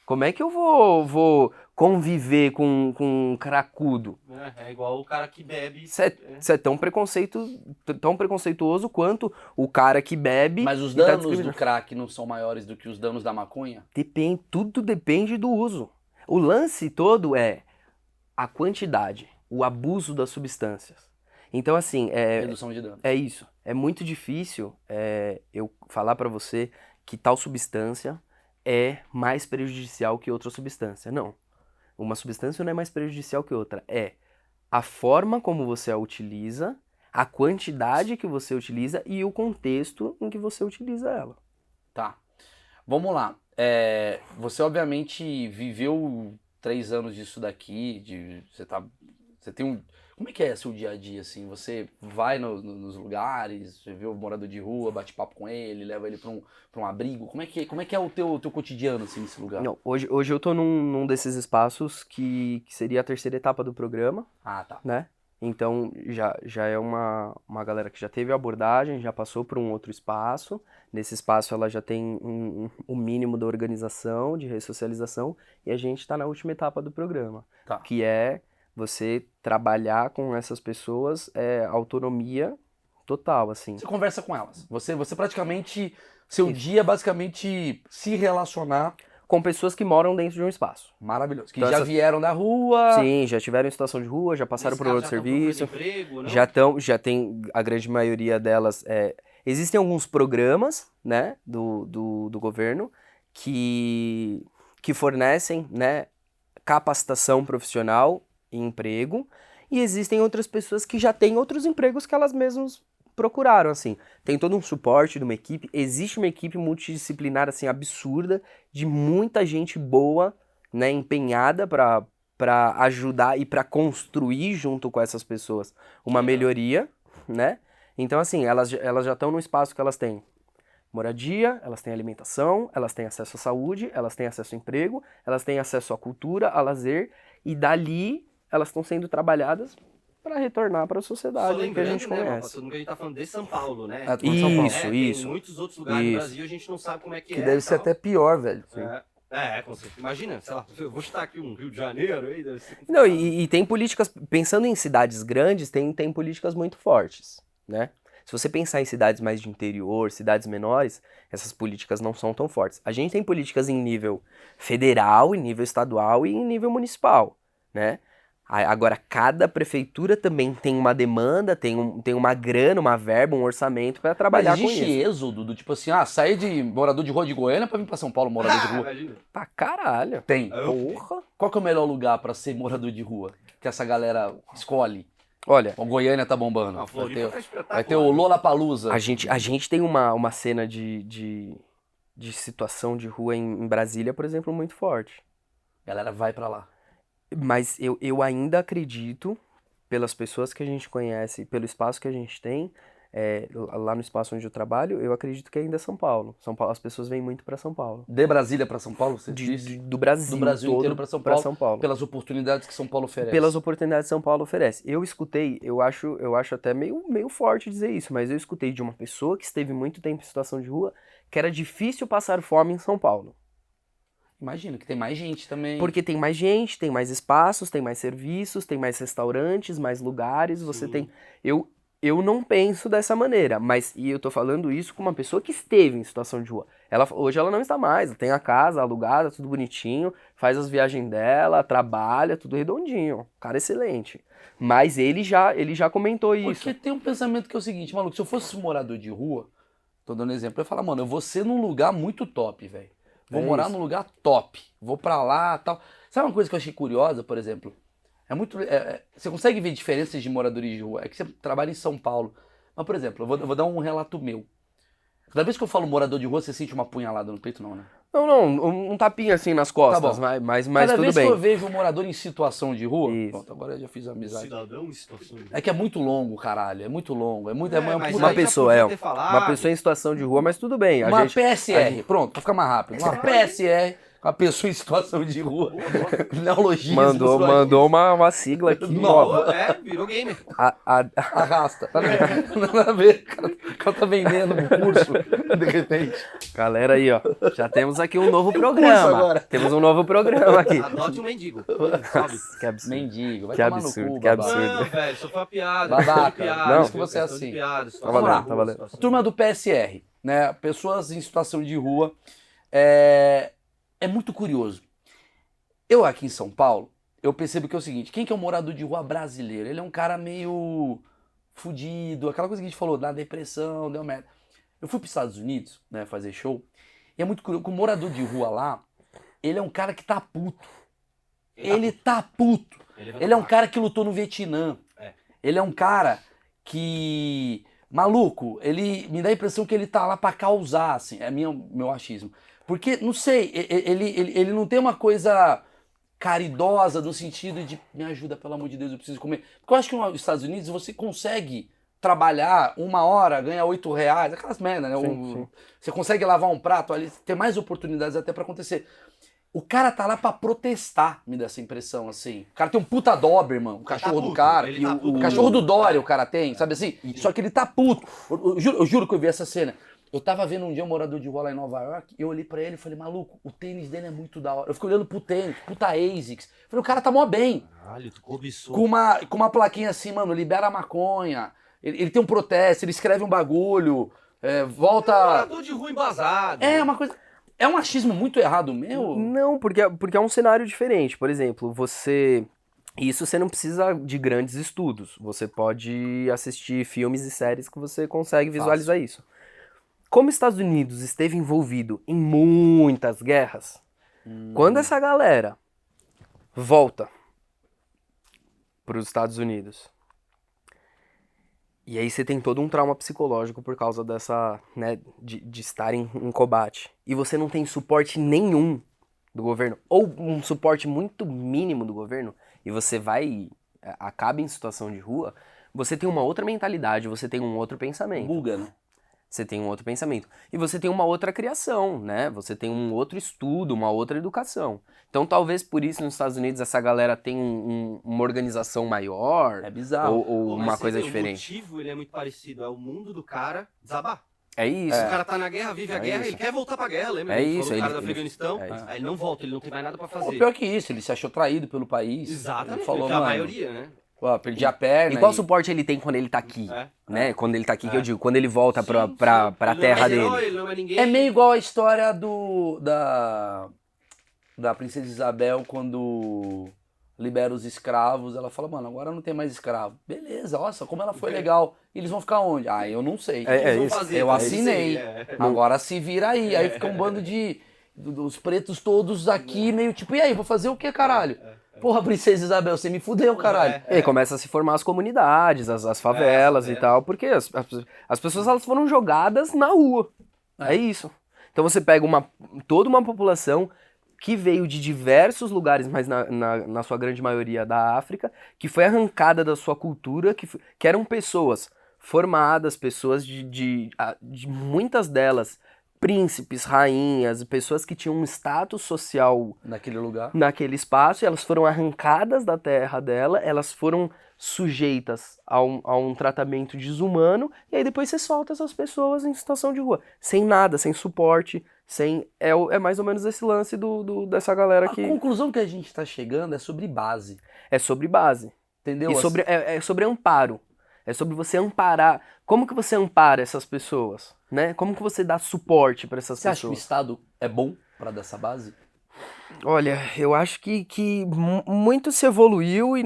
Como é que eu vou conviver com um cracudo? É igual o cara que bebe. Você é tão preconceituoso quanto o cara que bebe. Mas os e tá danos do discriminando. crack não são maiores do que os danos da maconha? Tudo depende do uso. O lance todo é a quantidade, o abuso das substâncias. Então, assim, Redução de danos. é isso. É muito difícil eu falar pra você que tal substância é mais prejudicial que outra substância. Não. Uma substância não é mais prejudicial que outra. É a forma como você a utiliza, a quantidade que você utiliza e o contexto em que você utiliza ela. Tá. Vamos lá. Você obviamente viveu 3 anos disso daqui, você tem um... Como é que é seu dia a dia, assim? Você vai nos lugares, você vê o morador de rua, bate papo com ele, leva ele pra um abrigo? Como é que é o teu cotidiano, assim, nesse lugar? Não, hoje eu tô num desses espaços que seria a terceira etapa do programa, Ah, tá. né? Então já é uma galera que já teve a abordagem, já passou por um outro espaço. Nesse espaço ela já tem o mínimo da organização, de ressocialização, e a gente está na última etapa do programa, Tá. que é você trabalhar com essas pessoas, autonomia total, assim. Você conversa com elas. Você praticamente... Seu dia é basicamente se relacionar. Com pessoas que moram dentro de um espaço. Maravilhoso. Que Então, já essa- vieram da rua. Sim, já tiveram em situação de rua, já passaram por outro serviço. Emprego, não? Já tem, a grande maioria delas, existem alguns programas, né, do governo que fornecem, né, capacitação profissional e emprego, e existem outras pessoas que já têm outros empregos que elas mesmas procuraram, assim. Tem todo um suporte de uma equipe, existe uma equipe multidisciplinar, assim, absurda, de muita gente boa, né, empenhada para ajudar e para construir junto com essas pessoas uma melhoria, né? Então, assim, elas já estão no espaço que elas têm moradia, elas têm alimentação, elas têm acesso à saúde, elas têm acesso ao emprego, elas têm acesso à cultura, a lazer, e dali elas estão sendo trabalhadas para retornar para a Só sociedade que a lembrando, gente né, conhece. todo mundo que a gente tá falando de São Paulo, né? Tô em São Paulo. Isso, Tem isso. muitos outros lugares Isso. do Brasil, a gente não sabe como é que Que é. deve e ser tal. até pior, velho. Com certeza. Imagina, sei lá, eu vou chutar aqui um Rio de Janeiro aí, deve ser Não, e tem políticas, pensando em cidades grandes, tem políticas muito fortes, né? Se você pensar em cidades mais de interior, cidades menores, essas políticas não são tão fortes. A gente tem políticas em nível federal, em nível estadual e em nível municipal, né? Agora, cada prefeitura também tem uma demanda, tem uma grana, uma verba, um orçamento para trabalhar Mas com existe isso. êxodo do tipo assim, sair de morador de rua de Goiânia pra vir pra São Paulo morador de rua. Imagina. Pra caralho. Tem. Porra. Qual que é o melhor lugar pra ser morador de rua? Que essa galera escolhe? Olha, O Goiânia tá bombando. Não, Vai Floripa ter, tá espetacular. vai ter o Lollapalooza. a gente tem uma cena de situação de rua em Brasília, por exemplo, muito forte. A galera vai pra lá. Mas eu ainda acredito, pelas pessoas que a gente conhece, pelo espaço que a gente tem, lá no espaço onde eu trabalho, eu acredito que ainda é São Paulo. São Paulo, as pessoas vêm muito para São Paulo. De Brasília pra São Paulo, você disse? Do Brasil, Do Brasil todo inteiro pra São pra Paulo, São Paulo. pelas oportunidades que São Paulo oferece. Pelas oportunidades que São Paulo oferece. Eu escutei, eu acho até meio forte dizer isso, mas eu escutei de uma pessoa que esteve muito tempo em situação de rua que era difícil passar fome em São Paulo. Imagino que tem mais gente também. Porque tem mais gente, tem mais espaços, tem mais serviços, tem mais restaurantes, mais lugares, você Sim. tem... eu não penso dessa maneira, e eu tô falando isso com uma pessoa que esteve em situação de rua. Hoje ela não está mais, tem a casa alugada, tudo bonitinho, faz as viagens dela, trabalha, tudo redondinho. Cara excelente. Mas ele já comentou isso. Porque tem um pensamento que é o seguinte, maluco, se eu fosse morador de rua, tô dando exemplo, eu ia falar, mano, eu vou ser num lugar muito top, velho. Vou morar num lugar top, vou pra lá, tal. Sabe uma coisa que eu achei curiosa, por exemplo? Você consegue ver diferenças de moradores de rua? É que você trabalha em São Paulo. Mas, por exemplo, eu vou dar um relato meu. Cada vez que eu falo morador de rua, você sente uma punhalada no peito, não, né? Não, um tapinha assim nas costas, Tá bom. mas Cada tudo vez bem. que eu vejo um morador em situação de rua, Isso. pronto, agora eu já fiz amizade. Cidadão em situação de... É que é muito longo, caralho. É muito longo. mas puta- aí Uma já pessoa, podia uma ter falado. pessoa em situação de rua, mas tudo bem. Uma PSR, pronto, pra ficar mais rápido. Uma PSR, uma pessoa em situação de rua. Neologismo. mandou uma sigla aqui. Nova. ó. Virou gamer. Arrasta. Nada a ver. O cara tá vendendo um curso, de repente. Galera aí, ó. Já temos aqui um novo programa. agora. Temos um novo programa aqui. Adote um mendigo. Sabe? Que absurdo. Mendigo, vai Que tomar absurdo, no cu, que babaca. absurdo. Não, velho, só foi uma piada. Babaca. Piada, Não, viu? que você é Questão de assim. piada, Tá valendo, situação tá valendo. de rua, Turma do PSR, né? Pessoas em situação de rua. É muito curioso. Eu aqui em São Paulo, eu percebo que é o seguinte, quem que é o morador de rua brasileiro? Ele é um cara meio fudido, aquela coisa que a gente falou, da depressão, deu merda. Eu fui para os Estados Unidos, né, fazer show, e é muito curioso, que o morador de rua lá, ele é um cara que tá puto. Ele tá puto. Ele é um cara que lutou no Vietnã. É. Ele é um cara que... Maluco, ele me dá a impressão que ele tá lá pra causar, assim, é meu achismo. Porque, não sei, ele não tem uma coisa caridosa no sentido de me ajuda, pelo amor de Deus, eu preciso comer. Porque eu acho que nos Estados Unidos você consegue trabalhar 1 hora, ganhar R$8, aquelas merda, né? Sim. Você consegue lavar um prato ali, tem mais oportunidades até pra acontecer. O cara tá lá pra protestar, me dá essa impressão, assim. O cara tem um puta Doberman, o cachorro do puto, cara. ele tá O puto. cachorro do Dória o cara tem, sabe assim? Só que ele tá puto. Eu juro que eu vi essa cena. Eu tava vendo um dia um morador de rua lá em Nova York, eu olhei pra ele e falei, maluco, o tênis dele é muito da hora. Eu fiquei olhando pro tênis, puta ASICS. Falei, o cara tá mó bem. Caralho, tu cobiçou. Com uma plaquinha assim, mano, libera a maconha. Ele tem um protesto, ele escreve um bagulho, volta... Morador de rua embasado. É uma coisa... É um achismo muito errado meu? Não, porque é um cenário diferente. Por exemplo, isso você não precisa de grandes estudos. Você pode assistir filmes e séries que você consegue visualizar isso. Como os Estados Unidos esteve envolvido em muitas guerras, quando essa galera volta para os Estados Unidos, e aí você tem todo um trauma psicológico por causa dessa, né, de estar em combate, e você não tem suporte nenhum do governo, ou um suporte muito mínimo do governo, e você acaba em situação de rua, você tem uma outra mentalidade, você tem um outro pensamento. Buga, né? Você tem um outro pensamento. E você tem uma outra criação, né? Você tem um outro estudo, uma outra educação. Então talvez por isso nos Estados Unidos essa galera tem uma organização maior. É bizarro. Ou Pô, mas uma você coisa vê, diferente. O motivo ele é muito parecido, é o mundo do cara desabar. É isso. O cara tá na guerra, vive a guerra, isso. ele quer voltar pra guerra, lembra? É Ele isso, falou, o cara ele- do ele- Afeganistão, é isso. aí ele não volta, ele não tem mais nada pra Pô, fazer. pior que isso, ele se achou traído pelo país. Exatamente, Ele falou, que é a mano, maioria, né? pô, perdi a perna. E qual e- suporte ele tem quando ele tá aqui? É. Né? Quando ele tá aqui, que eu digo, quando ele volta pra Sim, sim. terra Ele não é mais dele. herói, ele não é ninguém. É meio igual a história da Princesa Isabel quando libera os escravos. Ela fala, mano, agora não tem mais escravo. Beleza, nossa, como ela foi legal. E eles vão ficar onde? Ah, eu não sei. É Eles vão isso. fazer, Eu tá? assinei. É. Agora se vira aí. Aí fica um bando dos pretos todos aqui, meio tipo, e aí, vou fazer o que, caralho? Porra, Princesa Isabel, você me fudeu, caralho. E aí começa a se formar as comunidades, as favelas e tal, porque as pessoas elas foram jogadas na rua. É isso. Então você pega toda uma população que veio de diversos lugares, mas na sua grande maioria da África, que foi arrancada da sua cultura, que eram pessoas formadas, pessoas de muitas delas, príncipes, rainhas, pessoas que tinham um status social Naquele lugar. naquele espaço, e elas foram arrancadas da terra dela, elas foram sujeitas a um tratamento desumano, e aí depois você solta essas pessoas em situação de rua, sem nada, sem suporte, é mais ou menos esse lance dessa galera A que conclusão que a gente tá chegando é sobre base. é sobre base, Entendeu? e sobre amparo. É sobre você amparar. Como que você ampara essas pessoas, né? Como que você dá suporte para essas Você acha que o pessoas? Estado é bom para dar essa base? Olha, eu acho que muito se evoluiu e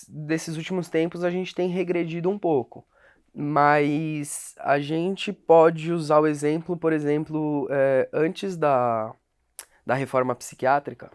desses últimos tempos a gente tem regredido um pouco. Mas a gente pode usar o exemplo, por exemplo, antes da reforma psiquiátrica,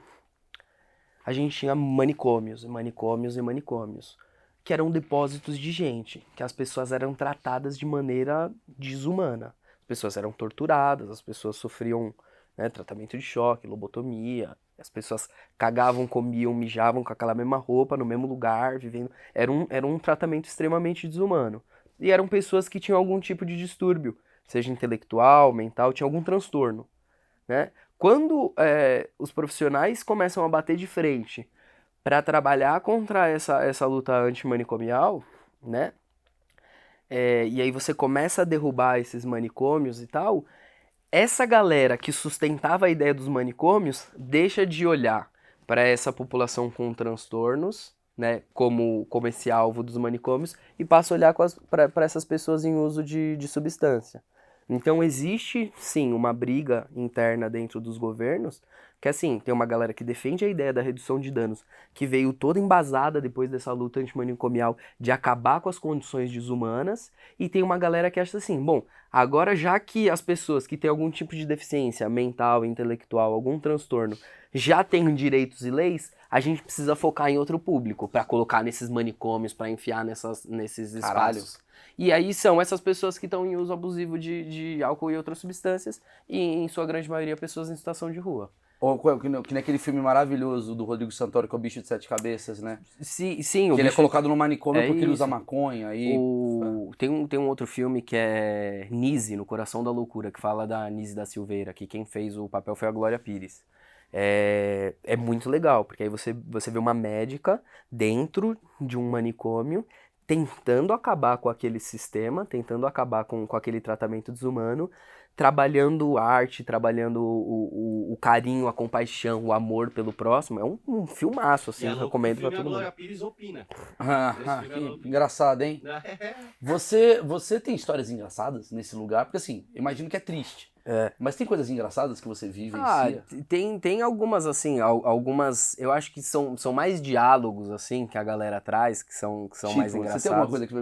a gente tinha manicômios, manicômios e manicômios, que eram depósitos de gente, que as pessoas eram tratadas de maneira desumana. As pessoas eram torturadas, as pessoas sofriam, né, tratamento de choque, lobotomia, as pessoas cagavam, comiam, mijavam com aquela mesma roupa, no mesmo lugar, vivendo. Era um tratamento extremamente desumano. E eram pessoas que tinham algum tipo de distúrbio, seja intelectual, mental, tinha algum transtorno, né? Quando os profissionais começam a bater de frente para trabalhar contra essa luta antimanicomial, né? E aí você começa a derrubar esses manicômios e tal, essa galera que sustentava a ideia dos manicômios deixa de olhar para essa população com transtornos, né, como esse alvo dos manicômios, e passa a olhar para essas pessoas em uso de substância. Então existe, sim, uma briga interna dentro dos governos, que assim, tem uma galera que defende a ideia da redução de danos, que veio toda embasada depois dessa luta antimanicomial de acabar com as condições desumanas, e tem uma galera que acha assim, bom, agora já que as pessoas que têm algum tipo de deficiência mental, intelectual, algum transtorno, já têm direitos e leis, a gente precisa focar em outro público, para colocar nesses manicômios, para enfiar nesses Caralho. espaços. E aí são essas pessoas que estão em uso abusivo de álcool e outras substâncias, e em sua grande maioria pessoas em situação de rua. Ou que nem aquele filme maravilhoso do Rodrigo Santoro, que é o Bicho de Sete Cabeças, né? Sim, Que ele é colocado no manicômio é porque ele usa isso. maconha. Aí... Tem um outro filme que é Nise, No Coração da Loucura, que fala da Nise da Silveira, que quem fez o papel foi a Glória Pires. É muito legal, porque aí você vê uma médica dentro de um manicômio tentando acabar com aquele sistema, tentando acabar com aquele tratamento desumano, trabalhando arte, trabalhando o carinho, a compaixão, o amor pelo próximo. É um filmaço, assim, E a recomendo pra filme, a todo mundo. Glória Pires opina. Que engraçado, hein? Você tem histórias engraçadas nesse lugar? Porque assim, imagino que é triste. Mas tem coisas engraçadas que você vivencia? Tem algumas, assim, algumas, eu acho que são mais diálogos, assim, que a galera traz, que são Tipo, mais engraçados. você tem alguma coisa que...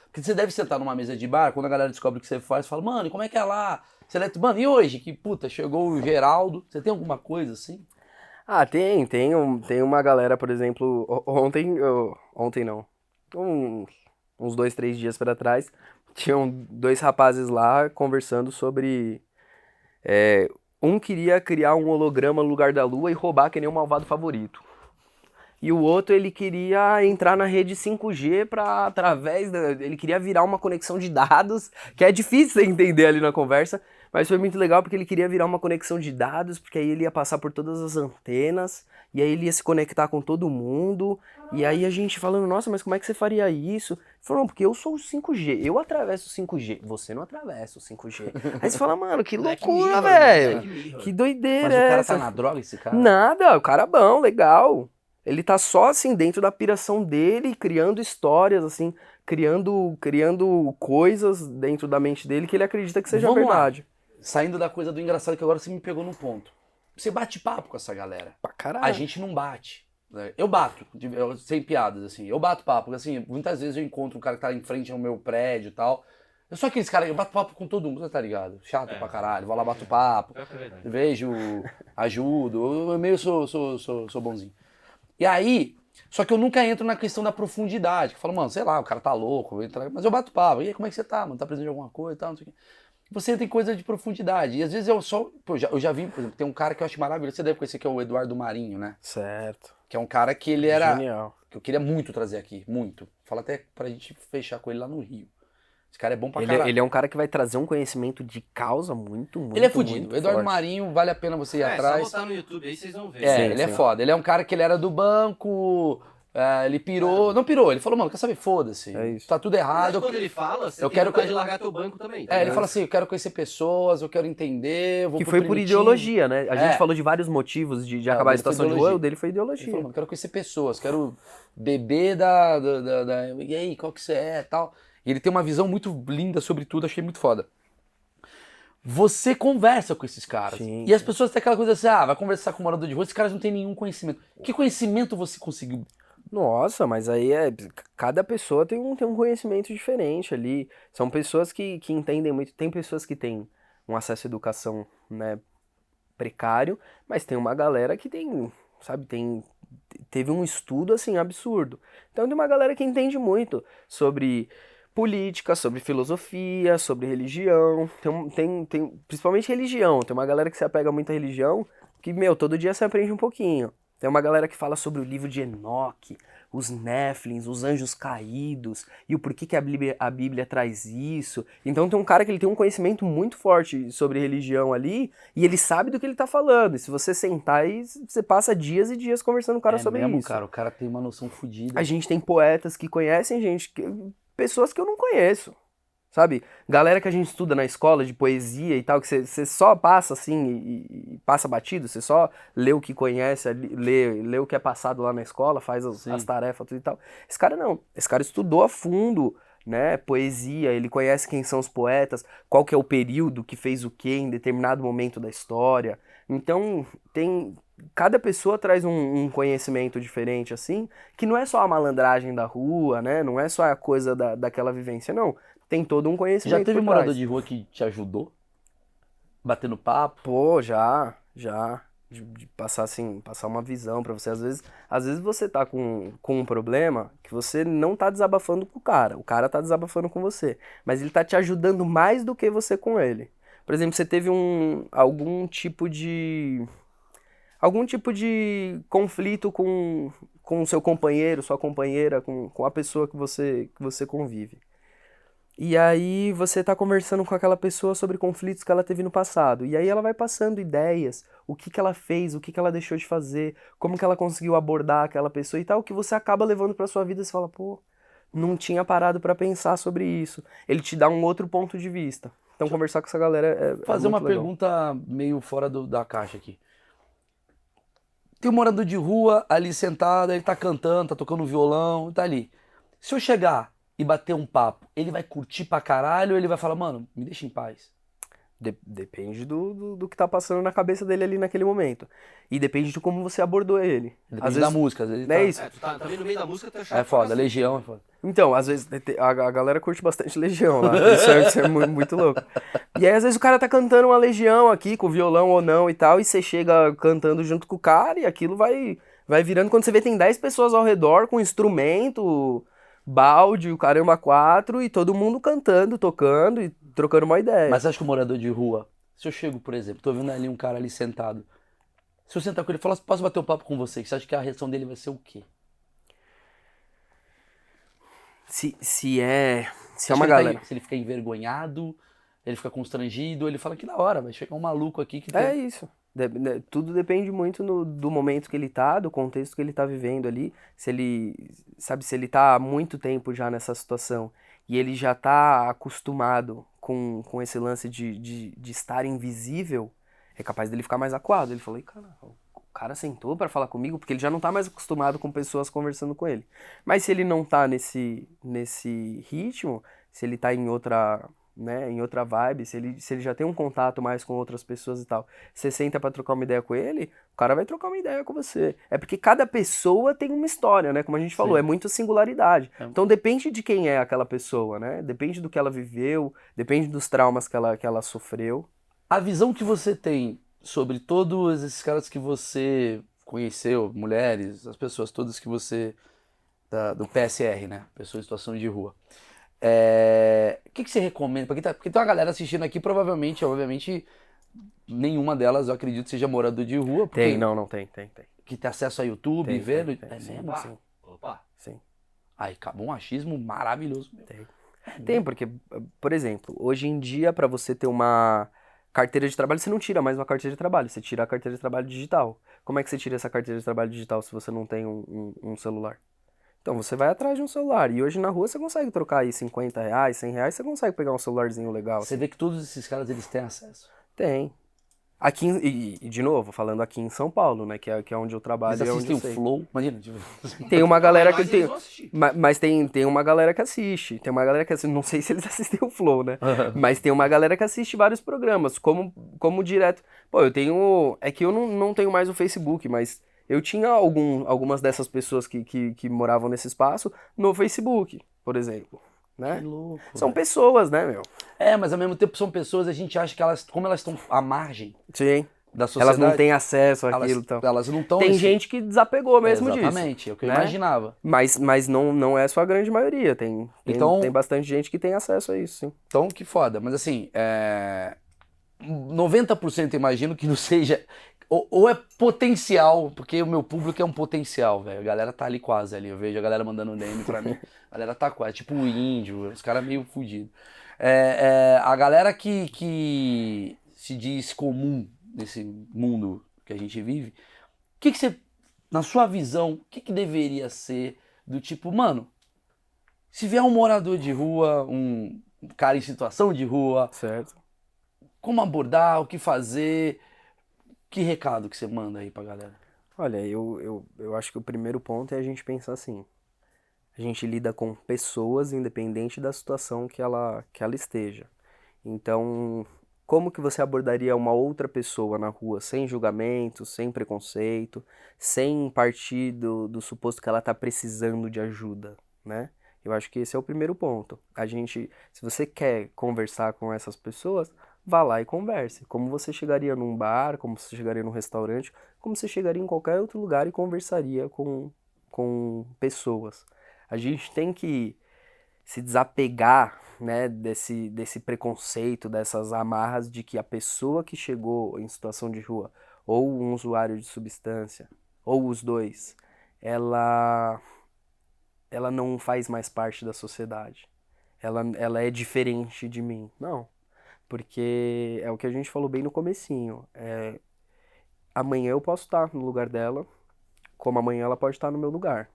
Porque você deve sentar numa mesa de bar, quando a galera descobre o que você faz, fala, mano, como é que é lá? Você é... Mano, e hoje? Que puta, chegou o Geraldo. Você tem alguma coisa assim? Tem uma galera, por exemplo, ontem não, uns 2, 3 dias pra trás, tinham 2 rapazes lá conversando sobre, um queria criar um holograma no lugar da lua e roubar que nem o malvado favorito. E o outro, ele queria entrar na rede 5G ele queria virar uma conexão de dados, que é difícil você entender ali na conversa, mas foi muito legal porque ele queria virar uma conexão de dados, porque aí ele ia passar por todas as antenas, e aí ele ia se conectar com todo mundo, e aí a gente falando, nossa, mas como é que você faria isso? Ele falou, não, porque eu sou o 5G, eu atravesso o 5G, você não atravessa o 5G. Aí você fala, mano, que Black loucura, Mirror, né? velho, Black Mirror. que doideira Mas o é cara essa? tá na droga, esse cara? Nada, o cara é bom, legal. Ele tá só, assim, dentro da piração dele, criando histórias, assim, criando coisas dentro da mente dele que ele acredita que seja Vamos lá. verdade. Saindo da coisa do engraçado, que agora você me pegou num ponto. Você bate papo com essa galera. Pra caralho. A gente não bate. Né? Eu bato, sem piadas, assim. Eu bato papo, porque assim, muitas vezes eu encontro um cara que tá em frente ao meu prédio e tal. Eu sou aqueles caras que eu bato papo com todo mundo, você tá ligado? Chato pra caralho, vou lá, bato papo, É verdade. vejo, ajudo, eu meio sou bonzinho. E aí, só que eu nunca entro na questão da profundidade, que eu falo, mano, sei lá, o cara tá louco, mas eu bato papo, e aí, como é que você tá, mano? Tá precisando de alguma coisa e tal, não sei o quê. Você tem coisa de profundidade, e às vezes eu só, pô, eu já vi, por exemplo, tem um cara que eu acho maravilhoso, você deve conhecer, que é o Eduardo Marinho, né? Certo. Que é um cara que ele era, Genial. que eu queria muito trazer aqui, muito. Fala até pra gente fechar com ele lá no Rio. Esse cara é bom pra caralho. Ele é um cara que vai trazer um conhecimento de causa muito, muito, Ele é fudido. muito O Eduardo forte. Marinho, vale a pena você ir Só atrás. botar no YouTube aí vocês vão ver. É, Sim, ele é sim. foda. Ele é um cara que ele era do banco, Ele pirou, não pirou, ele falou, mano, quer saber, foda-se, É isso. tá tudo errado. Mas quando ele fala, você eu tem quero vontade que- de largar teu banco também. tá Ele ligado? fala assim, eu quero conhecer pessoas, eu quero entender, eu vou Que pro foi por primitivo. ideologia, né? A gente É. falou de vários motivos de É, acabar o a dele foi situação de rua, ideologia. o dele foi Ele falou, ideologia. mano, quero conhecer pessoas, quero beber e aí, qual que você é, tal. E ele tem uma visão muito linda sobre tudo, achei muito foda. Você conversa com esses caras. Sim, E as sim. pessoas têm aquela coisa assim, vai conversar com o morador de rua, esses caras não têm nenhum conhecimento. Que conhecimento você conseguiu? Nossa, mas aí cada pessoa tem um conhecimento diferente ali. São pessoas que entendem muito. Tem pessoas que têm um acesso à educação, né, precário, mas tem uma galera que tem, sabe, teve um estudo assim absurdo. Então tem uma galera que entende muito sobre política, sobre filosofia, sobre religião. Tem principalmente religião. Tem uma galera que se apega muito à religião que, meu, todo dia você aprende um pouquinho. Tem uma galera que fala sobre o livro de Enoque, os Néflins, os anjos caídos, e o porquê que a Bíblia traz isso. Então tem um cara que ele tem um conhecimento muito forte sobre religião ali, e ele sabe do que ele tá falando. E se você sentar aí, você passa dias e dias conversando com o cara sobre mesmo, isso. cara, o cara tem uma noção fodida. A gente tem poetas que conhecem gente, pessoas que eu não conheço, sabe? Galera que a gente estuda na escola de poesia e tal, que você só passa assim e passa batido, você só lê o que conhece, lê o que é passado lá na escola, faz as tarefas tudo e tal. Esse cara não, esse cara estudou a fundo, né, poesia, ele conhece quem são os poetas, qual que é o período que fez o quê em determinado momento da história. Então, cada pessoa traz um conhecimento diferente, assim, que não é só a malandragem da rua, né? Não é só a coisa daquela vivência, não. Tem todo um conhecimento Já teve por morador trás. de rua que te ajudou? Batendo papo? Pô, já. De passar assim, passar uma visão pra você. Às vezes você tá com um problema que você não tá desabafando com o cara tá desabafando com você. Mas ele tá te ajudando mais do que você com ele. Por exemplo, você teve algum tipo de conflito com o seu companheiro, sua companheira, com a pessoa que você convive. E aí você tá conversando com aquela pessoa sobre conflitos que ela teve no passado. E aí ela vai passando ideias, o que ela fez, o que ela deixou de fazer, como que ela conseguiu abordar aquela pessoa e tal, que você acaba levando pra sua vida e você fala, pô, não tinha parado pra pensar sobre isso. Ele te dá um outro ponto de vista. Então conversar com essa galera é Fazer uma muito legal. pergunta meio fora da caixa aqui. Tem um morador de rua ali sentado, ele tá cantando, tá tocando violão, tá ali. Se eu chegar e bater um papo, ele vai curtir pra caralho ou ele vai falar, mano, me deixa em paz? Depende do que tá passando na cabeça dele ali naquele momento. E depende de como você abordou ele. Depende da música, às vezes É tá... isso. Tu tá também no meio da música, tá chato. É foda, pra cacete. Legião é foda. Então, às vezes a galera curte bastante Legião lá. Isso é muito louco. E aí, às vezes, o cara tá cantando uma Legião aqui, com violão ou não e tal, e você chega cantando junto com o cara e aquilo vai virando. Quando você vê, tem 10 pessoas ao redor com instrumento, balde, o caramba 4, e todo mundo cantando, tocando e trocando uma ideia. Mas acho que o morador de rua, se eu chego, por exemplo, tô vendo ali um cara ali sentado, se eu sentar com ele e falar, posso bater um papo com você, você acha que a reação dele vai ser o quê? Se é Acho uma que ele galera. se ele fica envergonhado, ele fica constrangido, ele fala que da hora, vai chegar um maluco aqui que É tem... isso. Tudo depende muito do momento que ele tá, do contexto que ele tá vivendo ali. Se ele tá há muito tempo já nessa situação e ele já tá acostumado com esse lance de estar invisível, é capaz dele ficar mais acuado. Ele falou, cara, o cara sentou pra falar comigo, porque ele já não tá mais acostumado com pessoas conversando com ele. Mas se ele não tá nesse ritmo, se ele tá em outra, né, em outra vibe, se ele já tem um contato mais com outras pessoas e tal, você senta pra trocar uma ideia com ele, o cara vai trocar uma ideia com você. É porque cada pessoa tem uma história, né? Como a gente falou, Sim. é muito singularidade. É. Então depende de quem é aquela pessoa, né? Depende do que ela viveu, depende dos traumas que ela sofreu. A visão que você tem sobre todos esses caras que você conheceu, mulheres, as pessoas todas que você... do PSR, né? Pessoa em situação de rua. O que você recomenda? Porque tem uma galera assistindo aqui, provavelmente, obviamente, nenhuma delas, eu acredito, seja morador de rua. Porque Tem. que tem acesso a YouTube, Tem, vendo. tem, É sim, mesmo? sim. Opa. Sim. Aí, acabou um achismo maravilhoso. Tem, porque, por exemplo, hoje em dia, para você ter uma carteira de trabalho, você não tira mais uma carteira de trabalho, você tira a carteira de trabalho digital. Como é que você tira essa carteira de trabalho digital se você não tem um celular? Então você vai atrás de um celular. E hoje na rua você consegue trocar aí R$50, R$100, você consegue pegar um celularzinho legal. Você vê que todos esses caras, eles têm acesso. Tem. Aqui, e de novo, falando aqui em São Paulo, né? Que é onde eu trabalho Eles e é onde assistem eu o sei. Flow. Imagina, tipo... Tem uma galera que Mas tem. eles vão assistir. Mas tem uma galera que assiste. Tem uma galera que assiste. Não sei se eles assistem o Flow, né? Mas tem uma galera que assiste vários programas, como direto. Pô, eu tenho. É que eu não tenho mais o Facebook, mas eu tinha algumas dessas pessoas que moravam nesse espaço no Facebook, por exemplo. Né? Que louco. São velho. pessoas, né, meu? É, mas ao mesmo tempo são pessoas, a gente acha que elas, como elas estão à margem Sim. da sociedade... Elas não têm acesso elas, àquilo e tal. elas não estão... Tem gente que desapegou mesmo disso. Exatamente, é o que eu né? imaginava. Mas não é só a grande maioria. Tem Então- bastante gente que tem acesso a isso, sim. Então, que foda. Mas assim, 90% eu imagino que não seja... Ou é potencial, porque o meu público é um potencial, velho. A galera tá ali quase ali. Eu vejo a galera mandando DM pra mim. A galera tá quase. Tipo o índio, os caras meio fudidos. A galera que se diz comum nesse mundo que a gente vive, o que você, na sua visão, o que deveria ser do tipo, mano, se vier um morador de rua, um cara em situação de rua, Certo. como abordar, o que fazer, que recado que você manda aí pra galera? Olha, eu acho que o primeiro ponto é a gente pensar assim. A gente lida com pessoas independente da situação que ela esteja. Então, como que você abordaria uma outra pessoa na rua sem julgamento, sem preconceito, sem partir do suposto que ela está precisando de ajuda, né? Eu acho que esse é o primeiro ponto. Se você quer conversar com essas pessoas, vá lá e converse. Como você chegaria num bar, como você chegaria num restaurante, como você chegaria em qualquer outro lugar e conversaria com pessoas. A gente tem que se desapegar, né, desse preconceito, dessas amarras de que a pessoa que chegou em situação de rua, ou um usuário de substância, ou os dois, ela não faz mais parte da sociedade. Ela é diferente de mim. Não. Porque é o que a gente falou bem no comecinho. Amanhã eu posso estar no lugar dela, como amanhã ela pode estar no meu lugar.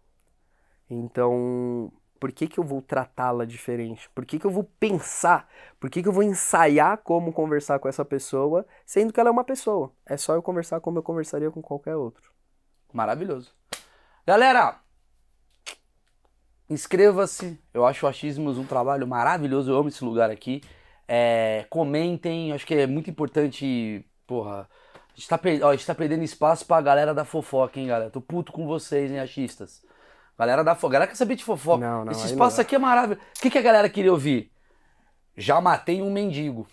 Então, por que eu vou tratá-la diferente? Por que eu vou pensar? Por que eu vou ensaiar como conversar com essa pessoa, sendo que ela é uma pessoa? É só eu conversar como eu conversaria com qualquer outro. Maravilhoso. Galera, inscreva-se. Eu acho o Achismos um trabalho maravilhoso. Eu amo esse lugar aqui. Comentem. Acho que é muito importante. Porra, a gente tá perdendo espaço pra galera da fofoca, hein, galera? Tô puto com vocês, hein, achistas. Galera da fofoca. Galera quer saber de fofoca. Não, Esse aí espaço não. aqui é maravilhoso. O que a galera queria ouvir? Já matei um mendigo.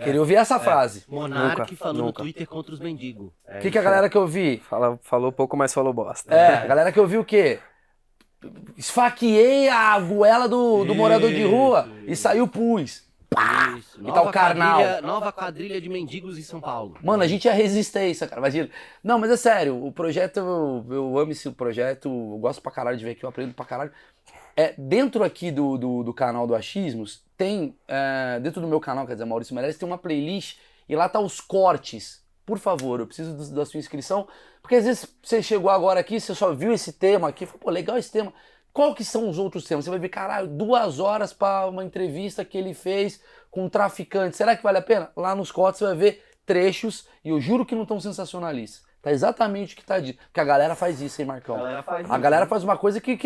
Queria ouvir essa frase. Monark Nunca, falou no nunca. Twitter contra os mendigos. O que a galera quer ouvir? Falou pouco, mas falou bosta. A galera quer ouvir o quê? Esfaqueei a goela do morador de rua e saiu pus. Isso. E tá o carnal. Nova quadrilha de mendigos em São Paulo. Mano, a gente é resistência, cara, imagina. Não, mas é sério, o projeto, eu amo esse projeto, eu gosto pra caralho de ver aqui, eu aprendo pra caralho. Dentro aqui do canal do Achismos, tem, dentro do meu canal, quer dizer, Maurício Meirelles, tem uma playlist e lá tá os cortes. Por favor, eu preciso da sua inscrição, porque às vezes você chegou agora aqui, você só viu esse tema aqui, falou, pô, legal esse tema. Qual que são os outros temas? Você vai ver, caralho, 2 horas pra uma entrevista que ele fez com um traficante. Será que vale a pena? Lá nos cortes você vai ver trechos e eu juro que não tão sensacionalistas. Tá exatamente o que tá dito. Porque a galera faz isso, hein, Marcão? A galera faz uma coisa que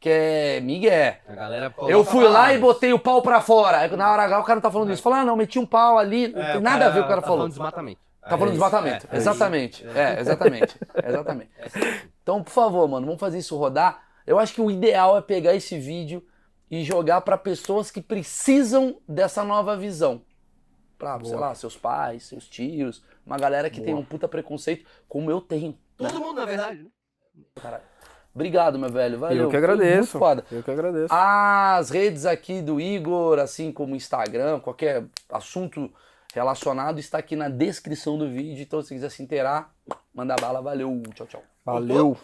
é migué. A galera Eu fui lá e botei o pau pra fora. Aí, na hora H o cara não tá falando isso. Fala, não, meti um pau ali. Não tem nada a ver com o que o cara falou. Falando de desmatamento. Tá falando de desmatamento. Exatamente. Exatamente. Então, por favor, mano, vamos fazer isso rodar. Eu acho que o ideal é pegar esse vídeo e jogar pra pessoas que precisam dessa nova visão. Pra, sei lá, seus pais, seus tios, uma galera que tem um puta preconceito, como eu tenho. Todo mundo, na verdade, né? Caralho. Obrigado, meu velho. Valeu. Eu que Foi agradeço. muito foda. Eu que agradeço. As redes aqui do Igor, assim como Instagram, qualquer assunto relacionado, está aqui na descrição do vídeo. Então, se quiser se inteirar, manda bala. Valeu. Tchau, tchau. Valeu.